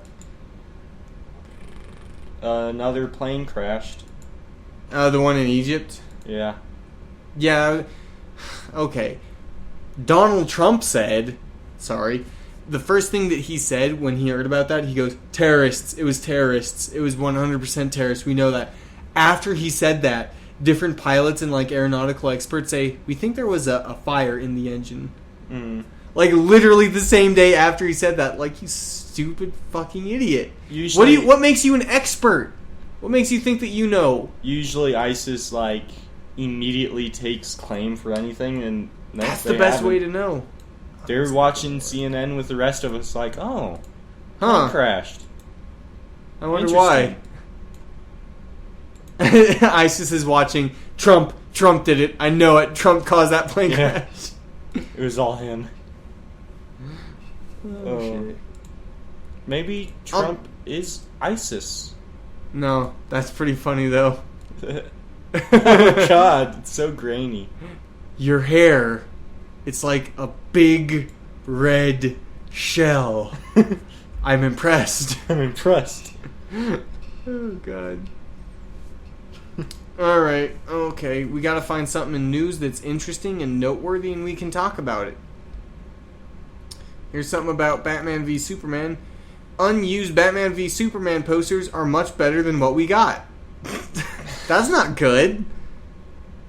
another plane crashed. The one in Egypt? Yeah. Yeah. Okay. Donald Trump said, sorry, the first thing that he said when he heard about that, he goes, terrorists. It was terrorists. It was 100% terrorists. We know that. After he said that, different pilots and like aeronautical experts say, we think there was a fire in the engine. Mm. Like literally the same day after he said that. Like, you stupid fucking idiot. Usually, What makes you an expert? What makes you think that you know? Usually ISIS like immediately takes claim for anything, and That's the best way to know. They're watching CNN with the rest of us like, oh, Huh. plane crashed. I wonder why. ISIS is watching. Trump did it. I know it. Trump caused that plane Yeah. crash. It was all him. Oh, shit. Maybe Trump is ISIS. No, that's pretty funny though. Oh God, it's so grainy. Your hair, it's like a big red shell. I'm impressed. I'm impressed. Oh God. Alright, okay. We gotta find something in news that's interesting and noteworthy and we can talk about it. Here's something about Batman v Superman. Unused Batman v Superman posters are much better than what we got. That's not good.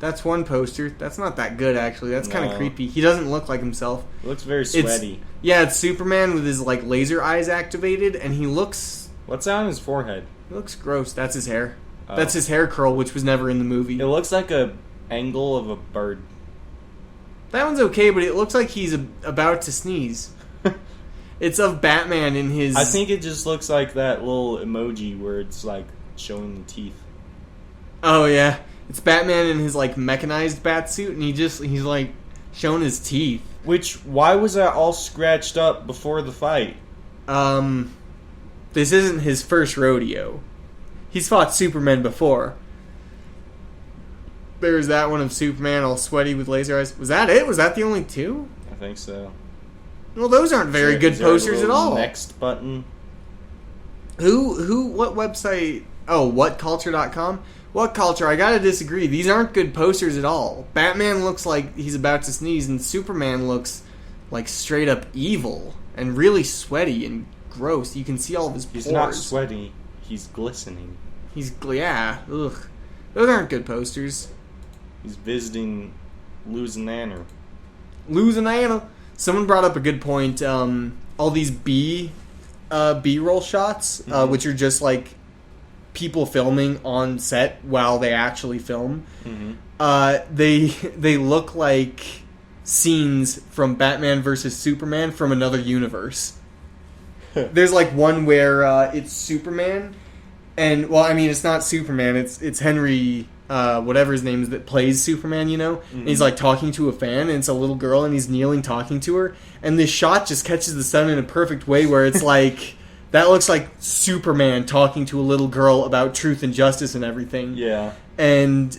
That's one poster. That's not that good, actually. That's kind of No. creepy. He doesn't look like himself. It looks very sweaty. It's Superman with his like laser eyes activated, and he looks What's on his forehead? gross. That's his hair. Oh. That's his hair curl, which was never in the movie. It looks like a angle of a bird. That one's okay, but it looks like he's about to sneeze. It's of Batman in his... I think it just looks like that little emoji where it's like showing the teeth. Oh, yeah. It's Batman in his, like, mechanized bat suit, and he's, like, showing his teeth. Why was that all scratched up before the fight? This isn't his first rodeo. He's fought Superman before. There's that one of Superman all sweaty with laser eyes. Was that it? Was that the only two? I think so. Well, those aren't very good Is there a posters at little all. Next button. What website? Oh, whatculture.com? What Culture? I gotta disagree. These aren't good posters at all. Batman looks like he's about to sneeze, and Superman looks like straight up evil and really sweaty and gross. You can see all of his pores. He's not sweaty. He's glistening. Yeah. Ugh. Those aren't good posters. He's visiting Louisiana. Louisiana. Someone brought up a good point. All these B-roll shots, which are just like people filming on set while they actually film. Mm-hmm. They look like scenes from Batman versus Superman from another universe. There's like one where it's Superman, and well, I mean it's not Superman. It's Henry. Whatever his name is that plays Superman, you know? Mm-hmm. And he's like talking to a fan, and it's a little girl, and he's kneeling talking to her, and this shot just catches the sun in a perfect way where it's like, that looks like Superman talking to a little girl about truth and justice and everything. Yeah. And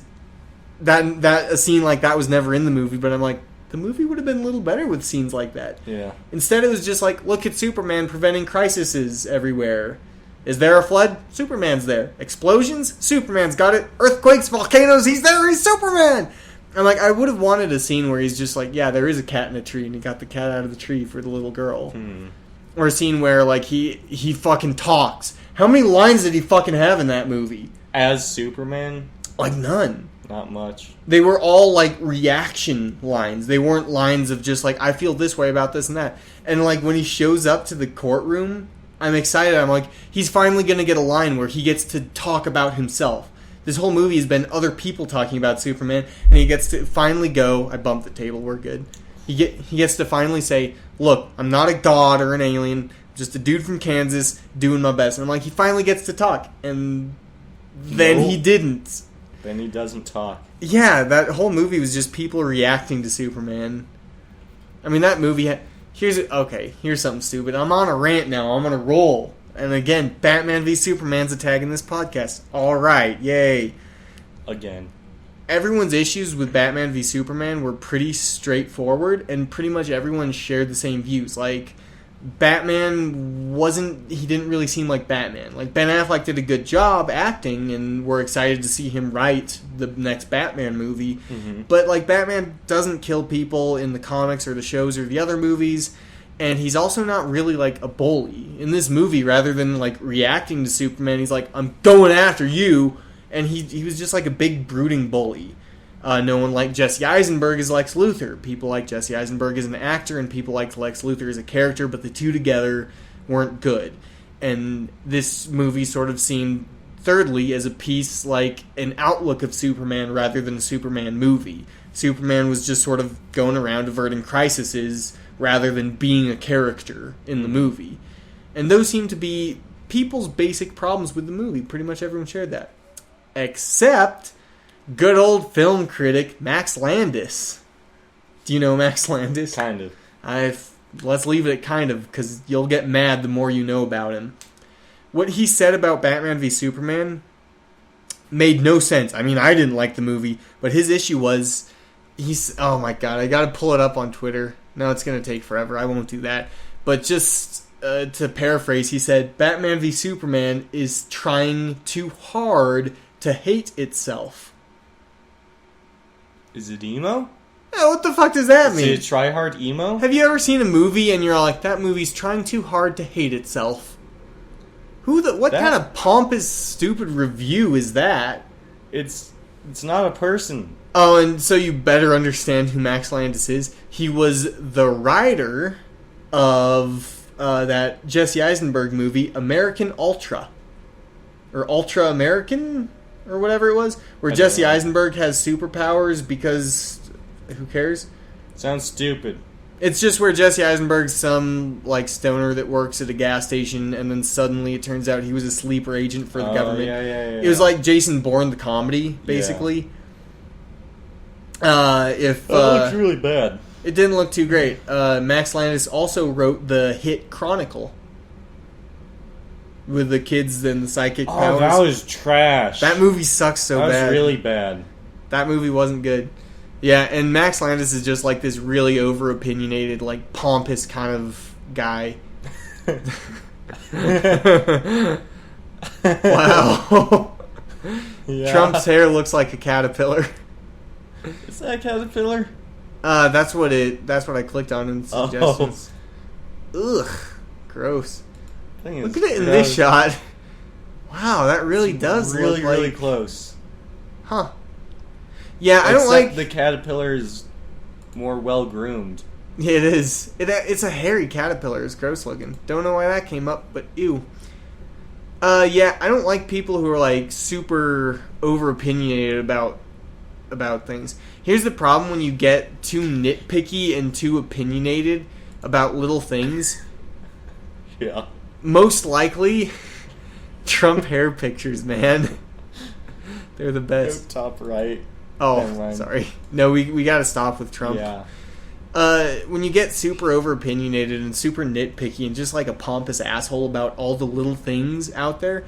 that a scene like that was never in the movie, but I'm like, the movie would have been a little better with scenes like that. Yeah. Instead it was just like, look at Superman preventing crises everywhere. Is there a flood? Superman's there. Explosions? Superman's got it. Earthquakes, volcanoes, he's there, he's Superman! I'm like, I would have wanted a scene where he's just like, yeah, there is a cat in a tree, and he got the cat out of the tree for the little girl. Or a scene where, like, he fucking talks. How many lines did he fucking have in that movie? As Superman? Like, none. Not much. They were all, like, reaction lines. They weren't lines of just, like, I feel this way about this and that. And, like, when he shows up to the courtroom, I'm excited. I'm like, he's finally going to get a line where he gets to talk about himself. This whole movie has been other people talking about Superman, and he gets to finally go, I bumped the table, we're good. He gets to finally say, look, I'm not a god or an alien. just a dude from Kansas doing my best. And I'm like, he finally gets to talk. And then he didn't. Then he doesn't talk. Yeah, that whole movie was just people reacting to Superman. I mean, that movie... Here's something stupid. I'm on a rant now. I'm on a roll. And again, Batman v Superman's attacking this podcast. Alright, yay. Again. Everyone's issues with Batman v Superman were pretty straightforward, and pretty much everyone shared the same views. Like, Batman he didn't really seem like Batman. Like, Ben Affleck did a good job acting, and we're excited to see him write the next Batman movie. Mm-hmm. But, like, Batman doesn't kill people in the comics or the shows or the other movies, and he's also not really, like, a bully. In this movie, rather than, like, reacting to Superman, he's like, I'm going after you, and he was just, like, a big brooding bully. No one liked Jesse Eisenberg as Lex Luthor. People like Jesse Eisenberg as an actor, and people liked Lex Luthor as a character, but the two together weren't good. And this movie sort of seemed, thirdly, as a piece like an outlook of Superman rather than a Superman movie. Superman was just sort of going around averting crises rather than being a character in the movie. And those seem to be people's basic problems with the movie. Pretty much everyone shared that. Except... good old film critic Max Landis. Do you know Max Landis? Kind of. Let's leave it at kind of, because you'll get mad the more you know about him. What he said about Batman v Superman made no sense. I mean, I didn't like the movie, but his issue was, oh my god, I gotta pull it up on Twitter. No, it's gonna take forever. I won't do that. But just to paraphrase, he said, Batman v Superman is trying too hard to hate itself. Is it emo? Yeah, what the fuck does that mean? Is it try-hard emo? Have you ever seen a movie and you're like, that movie's trying too hard to hate itself? What kind of pompous, stupid review is that? It's not a person. Oh, and so you better understand who Max Landis is. He was the writer of that Jesse Eisenberg movie, American Ultra. Or Ultra American? Or whatever it was, where Jesse Eisenberg has superpowers because who cares? Sounds stupid. It's just where Jesse Eisenberg's some like stoner that works at a gas station, and then suddenly it turns out he was a sleeper agent for the government. Yeah. It was like Jason Bourne the comedy, basically. Yeah. It looks really bad. It didn't look too great. Max Landis also wrote the hit Chronicle. With the kids and the psychic powers. Oh, that was trash. That movie sucks so bad. That was really bad. That movie wasn't good. Yeah, and Max Landis is just like this really over-opinionated, like, pompous kind of guy. Wow. Yeah. Trump's hair looks like a caterpillar. Is that a caterpillar? That's what I clicked on in suggestions. Ugh. Gross. Look at it in this shot. Wow, that really does really, look like... really close. Huh. Yeah, I don't like... the caterpillar is more well-groomed. Yeah, it is. It's a hairy caterpillar. It's gross looking. Don't know why that came up, but ew. Yeah, I don't like people who are, like, super over-opinionated about things. Here's the problem when you get too nitpicky and too opinionated about little things. Yeah. Most likely, Trump hair pictures, man. They're the best. Top right. Oh, sorry. No, we got to stop with Trump. Yeah. When you get super over opinionated and super nitpicky and just like a pompous asshole about all the little things out there,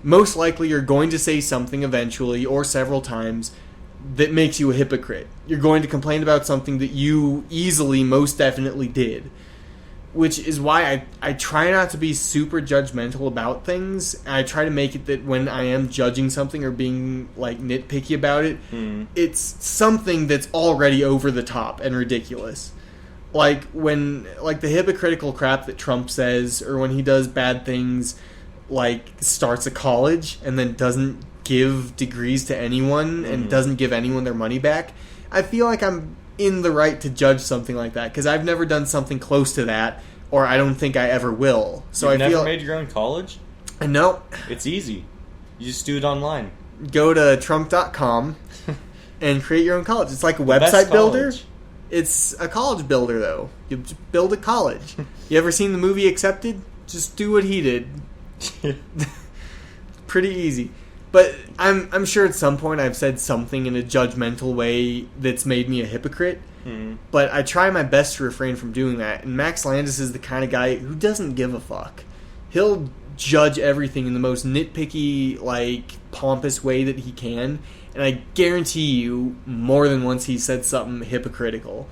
most likely you're going to say something eventually or several times that makes you a hypocrite. You're going to complain about something that you easily, most definitely did. Which is why I try not to be super judgmental about things. I try to make it that when I am judging something or being like nitpicky about it, it's something that's already over the top and ridiculous. Like when the hypocritical crap that Trump says, or when he does bad things, like starts a college and then doesn't give degrees to anyone and doesn't give anyone their money back. I feel like I'm in the right to judge something like that because I've never done something close to that, or I don't think I ever will. So You've I feel never made your own college? No. It's easy. You just do it online. Go to Trump.com and create your own college. It's like a website builder. It's a college builder, though. You build a college. You ever seen the movie Accepted? Just do what he did. Pretty easy. But I'm sure at some point I've said something in a judgmental way that's made me a hypocrite. Mm-hmm. But I try my best to refrain from doing that. And Max Landis is the kind of guy who doesn't give a fuck. He'll judge everything in the most nitpicky, like, pompous way that he can. And I guarantee you, more than once he said something hypocritical.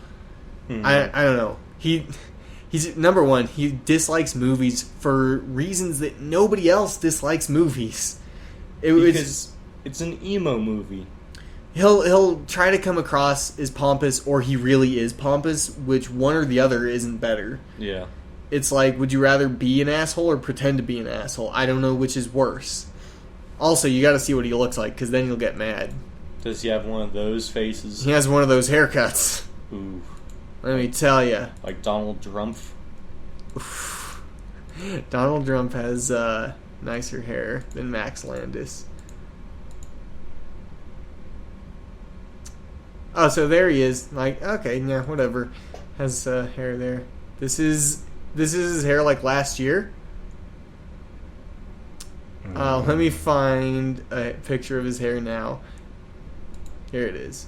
Mm-hmm. I don't know. He's number one, he dislikes movies for reasons that nobody else dislikes movies. Because it's an emo movie. He'll try to come across as pompous, or he really is pompous, which one or the other isn't better. Yeah. It's like, would you rather be an asshole or pretend to be an asshole? I don't know which is worse. Also, you gotta see what he looks like, because then you'll get mad. Does he have one of those faces? He has one of those haircuts. Ooh. Let me tell you. Like Donald Trump? Donald Trump has nicer hair than Max Landis. Oh, so there he is. Like, okay, yeah, whatever. Has hair there. This is his hair like last year. Let me find a picture of his hair now. Here it is.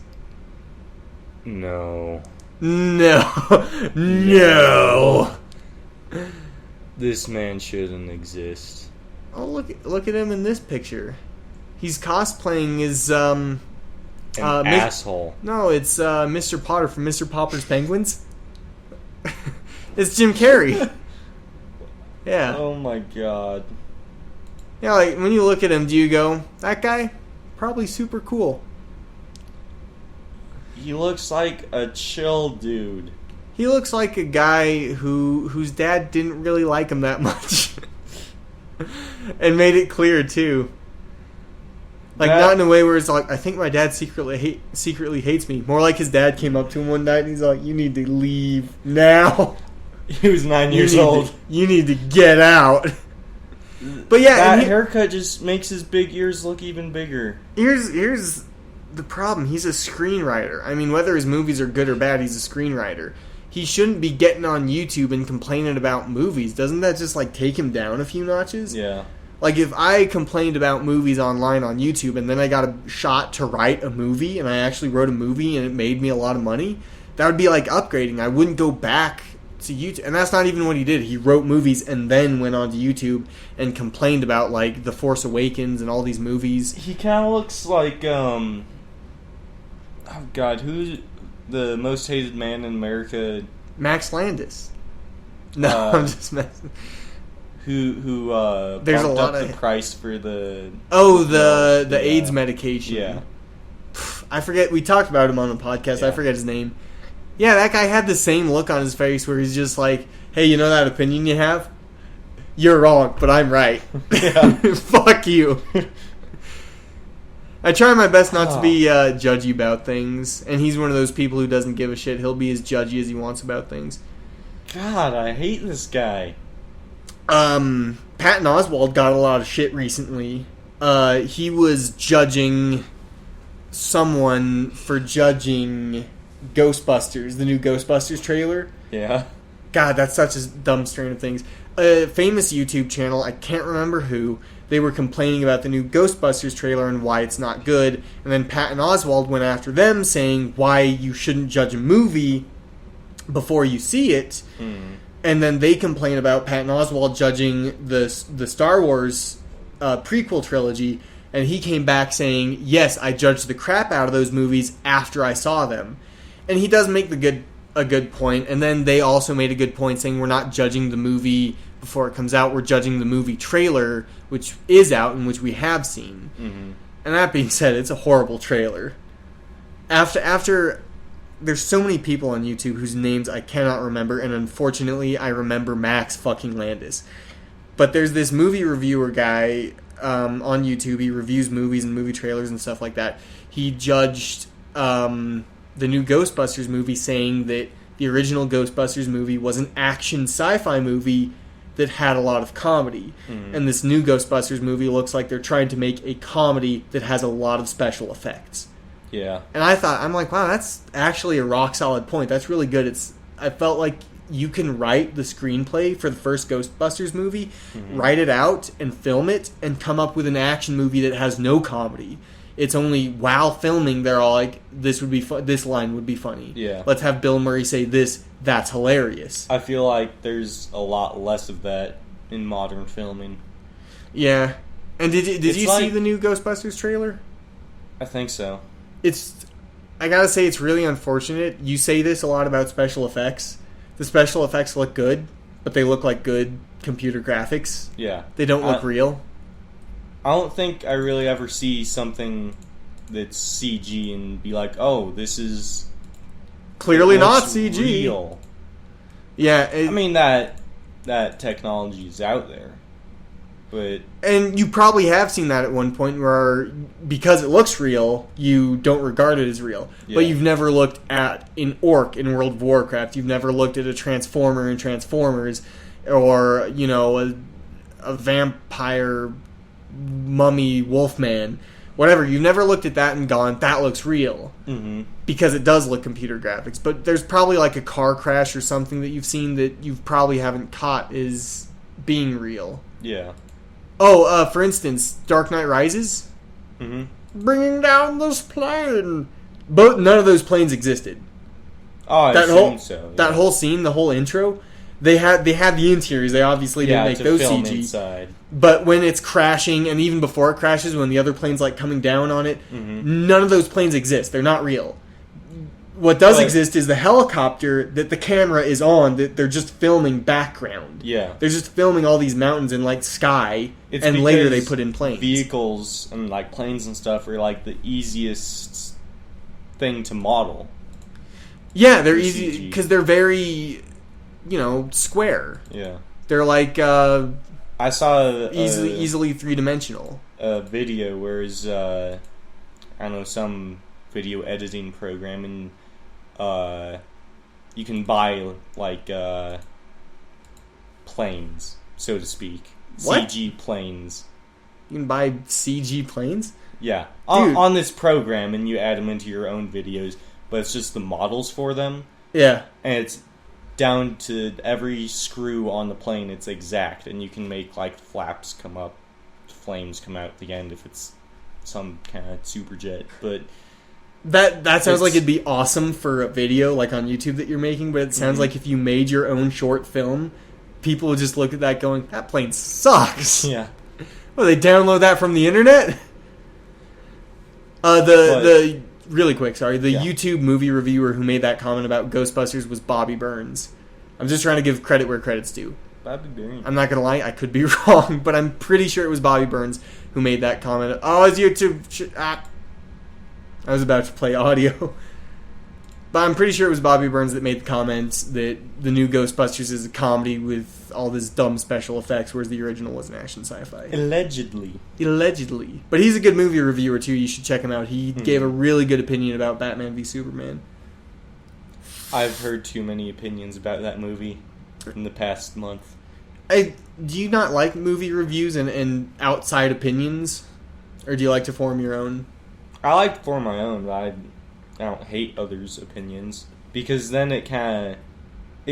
No. No. This man shouldn't exist. Oh, look at him in this picture. He's cosplaying as An asshole. No, it's Mr. Potter from Mr. Popper's Penguins. It's Jim Carrey. Yeah. Oh my god. Yeah, like, when you look at him, do you go, that guy? Probably super cool. He looks like a chill dude. He looks like a guy whose dad didn't really like him that much. And made it clear, too. Like, not in a way where it's like, I think my dad secretly hates me. More like his dad came up to him one night and he's like, you need to leave now. He was 9 years old. You need to get out. But yeah, that haircut just makes his big ears look even bigger. Here's the problem. He's a screenwriter. I mean, whether his movies are good or bad, he's a screenwriter. He shouldn't be getting on YouTube and complaining about movies. Doesn't that just, like, take him down a few notches? Yeah. Like, if I complained about movies online on YouTube and then I got a shot to write a movie and I actually wrote a movie and it made me a lot of money, that would be like upgrading. I wouldn't go back to YouTube. And that's not even what he did. He wrote movies and then went on to YouTube and complained about, like, The Force Awakens and all these movies. He kind of looks like, oh god, who's the most hated man in America? Max Landis. No, I'm just messing. Who There's bumped a lot up of the price for the... Oh, the AIDS medication. Yeah. I forget, we talked about him on the podcast. Yeah. I forget his name. Yeah, that guy had the same look on his face where he's just like, hey, you know that opinion you have? You're wrong, but I'm right. Fuck you. I try my best not to be judgy about things, and he's one of those people who doesn't give a shit. He'll be as judgy as he wants about things. God, I hate this guy. Patton Oswalt got a lot of shit recently. He was judging someone for judging Ghostbusters, the new Ghostbusters trailer. Yeah. God, that's such a dumb strain of things. A famous YouTube channel, I can't remember who, they were complaining about the new Ghostbusters trailer and why it's not good. And then Patton Oswalt went after them saying why you shouldn't judge a movie before you see it. Mm. And then they complain about Patton Oswalt judging the Star Wars prequel trilogy. And he came back saying, yes, I judged the crap out of those movies after I saw them. And he does make a good point. And then they also made a good point saying we're not judging the movie before it comes out. We're judging the movie trailer, which is out and which we have seen. Mm-hmm. And that being said, it's a horrible trailer. After there's so many people on YouTube whose names I cannot remember, and unfortunately I remember Max fucking Landis. But there's this movie reviewer guy on YouTube. He reviews movies and movie trailers and stuff like that. He judged the new Ghostbusters movie, saying that the original Ghostbusters movie was an action sci-fi movie that had a lot of comedy. Mm. And this new Ghostbusters movie looks like they're trying to make a comedy that has a lot of special effects. Yeah. And I'm like, wow, that's actually a rock solid point. That's really good. I felt like you can write the screenplay for the first Ghostbusters movie, Mm-hmm. write it out and film it, and come up with an action movie that has no comedy. It's only while filming they're all like, "This would be this line would be funny. Yeah. Let's have Bill Murray say this. That's hilarious." I feel like there's a lot less of that in modern filming. Yeah. And did It's you see like- the new Ghostbusters trailer? I think so. I gotta say, it's really unfortunate. You say this a lot about special effects. The special effects look good, but they look like good computer graphics. Yeah. They don't look real. I don't think I really ever see something that's CG and be like, oh, this is Clearly not looks CG. real. Yeah, I mean, that technology is out there. But and you probably have seen that at one point where, because it looks real, you don't regard it as real. Yeah. But you've never looked at an orc in World of Warcraft. You've never looked at a Transformer in Transformers, or, you know, a vampire mummy wolfman. Whatever. You've never looked at that and gone, that looks real. mm-hmm. Because it does look computer graphics. But there's probably like a car crash or something that you've seen that you probably haven't caught is being real. Yeah. Oh, for instance, Dark Knight Rises, Mm-hmm. bringing down this plane. But none of those planes existed. Oh, I That assume whole so. Yeah. that whole scene, the whole intro, they had the interiors. They obviously didn't make to those film CG. inside. But when it's crashing, and even before it crashes, when the other plane's like coming down on it, Mm-hmm. none of those planes exist. They're not real. What does But- exist is the helicopter that the camera is on. That they're just filming background. Yeah. They're just filming all these mountains and like sky, It's and later they because put in planes. Vehicles and like planes and stuff are like the easiest thing to model. Yeah, they're for easy CG. because they're very, square. Yeah. They're like I saw easily 3-dimensional. a video where is I don't know, some video editing program, and you can buy like planes, so to speak. What? CG planes. You can buy CG planes. Yeah. Dude. On this program, and you add them into your own videos, but it's just the models for them, Yeah. and it's down to every screw on the plane. It's exact, and you can make like flaps come up, flames come out at the end if it's some kind of super jet. But That sounds It's- like it'd be awesome for a video like on YouTube that you're making, but it sounds Mhm. like if you made your own short film, people would just look at that going, "That plane sucks." yeah, Well, they download that from the internet. The really quick, sorry, the Yeah. YouTube movie reviewer who made that comment about Ghostbusters was Bobby Burns. I'm just trying to give credit where credit's due. that'd be very. I'm not gonna lie, I could be wrong, but I'm pretty sure it was Bobby Burns who made that comment. Oh, it's YouTube. I was about to play audio. But I'm pretty sure it was Bobby Burns that made the comments that the new Ghostbusters is a comedy with all this dumb special effects, whereas the original was an action sci-fi. Allegedly. Allegedly. But he's a good movie reviewer, too. You should check him out. He gave a really good opinion about Batman v Superman. I've heard too many opinions about that movie in the past month. Do you not like movie reviews and outside opinions? Or do you like to form your own? I like to form my own, but I don't hate others' opinions, because then it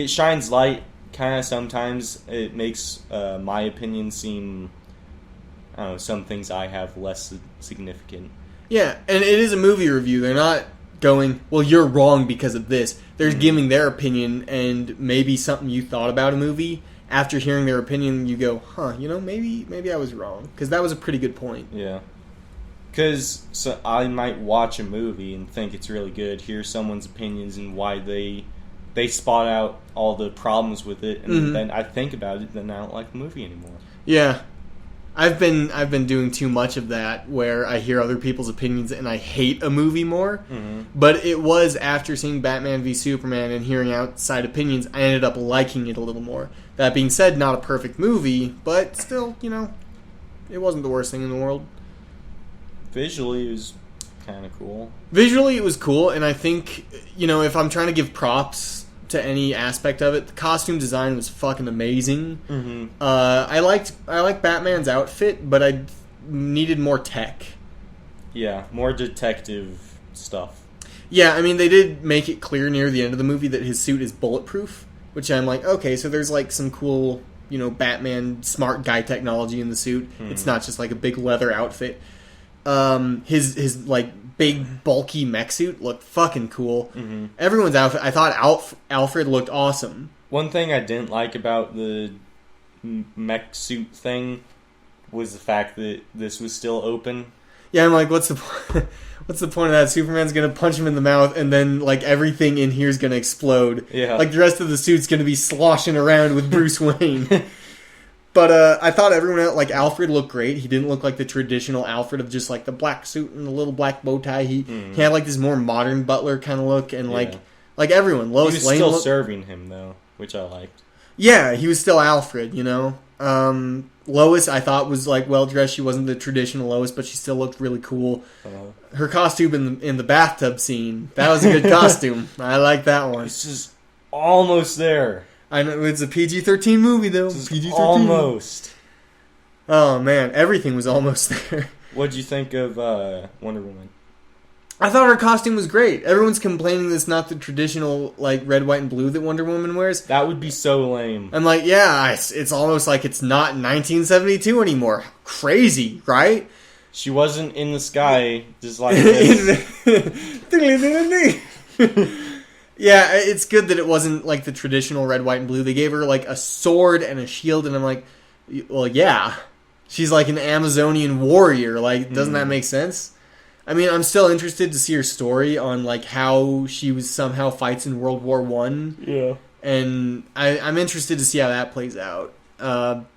shines light. Kind of sometimes it makes my opinion seem, I don't know, some things I have less significant. Yeah, and it is a movie review. They're not going, well, you're wrong because of this. They're giving their opinion, and maybe something you thought about a movie. After hearing their opinion, you go, huh, maybe I was wrong. Because that was a pretty good point. Yeah. Because I might watch a movie and think it's really good, hear someone's opinions and why they spot out all the problems with it, and then I think about it, then I don't like the movie anymore. Yeah. I've been doing too much of that, where I hear other people's opinions and I hate a movie more. Mm-hmm. But it was after seeing Batman v Superman and hearing outside opinions, I ended up liking it a little more. That being said, not a perfect movie, but still, it wasn't the worst thing in the world. Visually, it was kind of cool. Visually, it was cool, and I think, if I'm trying to give props to any aspect of it, the costume design was fucking amazing. Mm-hmm. I liked Batman's outfit, but I needed more tech. Yeah, more detective stuff. Yeah, I mean, they did make it clear near the end of the movie that his suit is bulletproof, which I'm like, okay, so there's like some cool, Batman smart guy technology in the suit. It's not just like a big leather outfit. His like big bulky mech suit looked fucking cool. Everyone's outfit, I thought Alfred looked awesome. One thing I didn't like about the mech suit thing was the fact that this was still open. Yeah, I'm like, what's the point? What's the point of that? Superman's gonna punch him in the mouth, and then like everything in here is gonna explode. Yeah. Like the rest of the suit's gonna be sloshing around with Bruce Wayne. But I thought everyone else, like Alfred looked great. He didn't look like the traditional Alfred of just like the black suit and the little black bow tie. He had like this more modern butler kind of look, and like everyone. Lois He was Lane still serving him though, which I liked. Yeah, he was still Alfred, Lois, I thought, was like well dressed. She wasn't the traditional Lois, but she still looked really cool. Her costume in the bathtub scene, that was a good costume. I like that one. It's just almost there. I know it's a PG-13 movie though. PG-13. Almost. Oh man, everything was almost there. What'd you think of Wonder Woman? I thought her costume was great. Everyone's complaining that it's not the traditional like red, white, and blue that Wonder Woman wears. That would be so lame. I'm like, yeah, it's almost like it's not 1972 anymore. Crazy, right? She wasn't in the sky just like this. Yeah, it's good that it wasn't like the traditional red, white, and blue. They gave her like a sword and a shield, and I'm like, well, yeah. She's like an Amazonian warrior. Like, doesn't that make sense? I mean, I'm still interested to see her story on like how she was somehow fights in World War I. Yeah. And I'm interested to see how that plays out.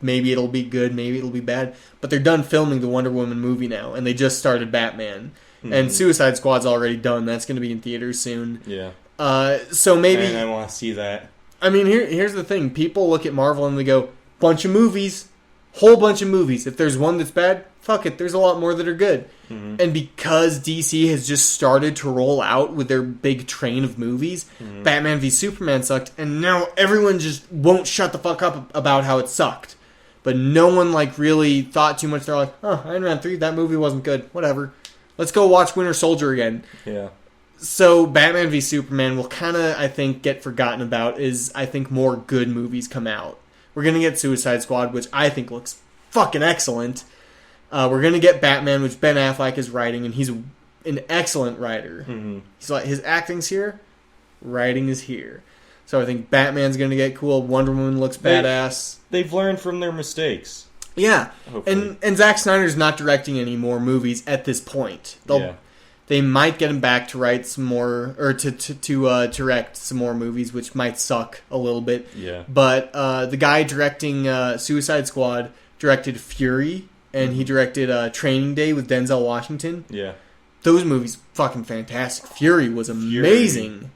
Maybe it'll be good, maybe it'll be bad. But they're done filming the Wonder Woman movie now, and they just started Batman. And Suicide Squad's already done. That's going to be in theaters soon. Yeah. So maybe... Man, I want to see that. I mean, here's the thing. People look at Marvel and they go, bunch of movies. Whole bunch of movies. If there's one that's bad, fuck it. There's a lot more that are good. And because DC has just started to roll out with their big train of movies, Batman v Superman sucked, and now everyone just won't shut the fuck up about how it sucked. But no one like really thought too much. They're like, oh, Iron Man 3, that movie wasn't good. Whatever. Let's go watch Winter Soldier again. Yeah. So Batman v Superman will kind of, I think, get forgotten about as I think more good movies come out. We're going to get Suicide Squad, which I think looks fucking excellent. We're going to get Batman, which Ben Affleck is writing, and he's an excellent writer. He's like, his acting's here, writing is here. So I think Batman's going to get cool. Wonder Woman looks badass. They've learned from their mistakes. Yeah. Hopefully. And Zack Snyder's not directing any more movies at this point. They might get him back to write some more, or to direct some more movies, which might suck a little bit. Yeah. But the guy directing Suicide Squad directed Fury, and he directed Training Day with Denzel Washington. Yeah. Those movies fucking fantastic. Fury was amazing.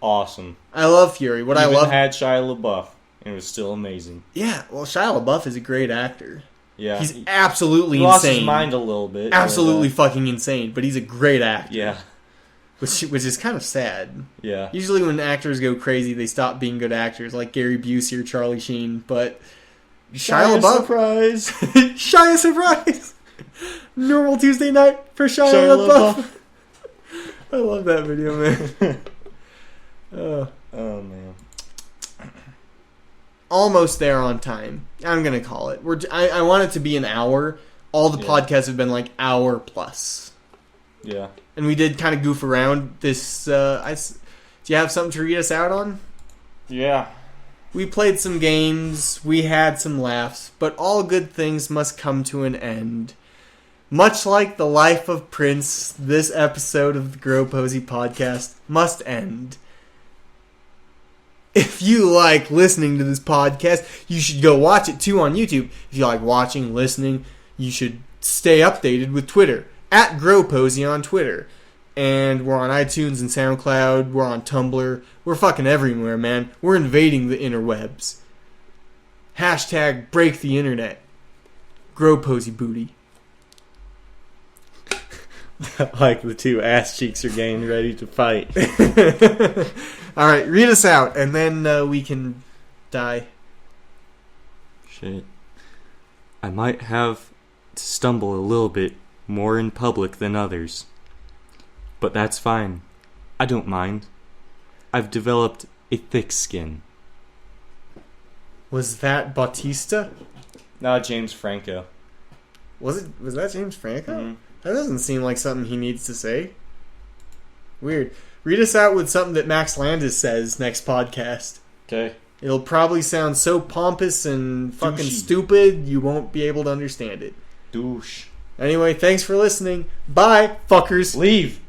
Awesome. I love Fury. What Even I love had Shia LaBeouf, and it was still amazing. Yeah, well, Shia LaBeouf is a great actor. Yeah. He's absolutely he insane. lost his mind a little bit. Absolutely fucking insane, but he's a great actor. Yeah. Which is kind of sad. Yeah. Usually when actors go crazy, they stop being good actors, like Gary Busey or Charlie Sheen, but Shia LaBeouf... Surprise! Shia surprise! Normal Tuesday night for Shia LaBeouf. I love that video, man. Oh, man. Almost there on time. I'm going to call it. I want it to be an hour. All the podcasts have been like hour plus. Yeah. And we did kind of goof around this. Do you have something to read us out on? Yeah. We played some games. We had some laughs. But all good things must come to an end. Much like the life of Prince, this episode of the Gropozy podcast must end. If you like listening to this podcast, you should go watch it too on YouTube. If you like watching, listening, you should stay updated with Twitter. At Gropozy on Twitter. And we're on iTunes and SoundCloud. We're on Tumblr. We're fucking everywhere, man. We're invading the interwebs. Hashtag break the internet. Gropozy booty. Like the two ass cheeks are getting ready to fight. Alright, read us out, and then we can die. Shit. I might have to stumble a little bit more in public than others. But that's fine. I don't mind. I've developed a thick skin. Was that Bautista? No, James Franco. Was that James Franco? Mhm. That doesn't seem like something he needs to say. Weird. Read us out with something that Max Landis says next podcast. Okay. It'll probably sound so pompous and fucking Douchey. stupid you won't be able to understand it. Douche. Anyway, thanks for listening. Bye, fuckers. Leave.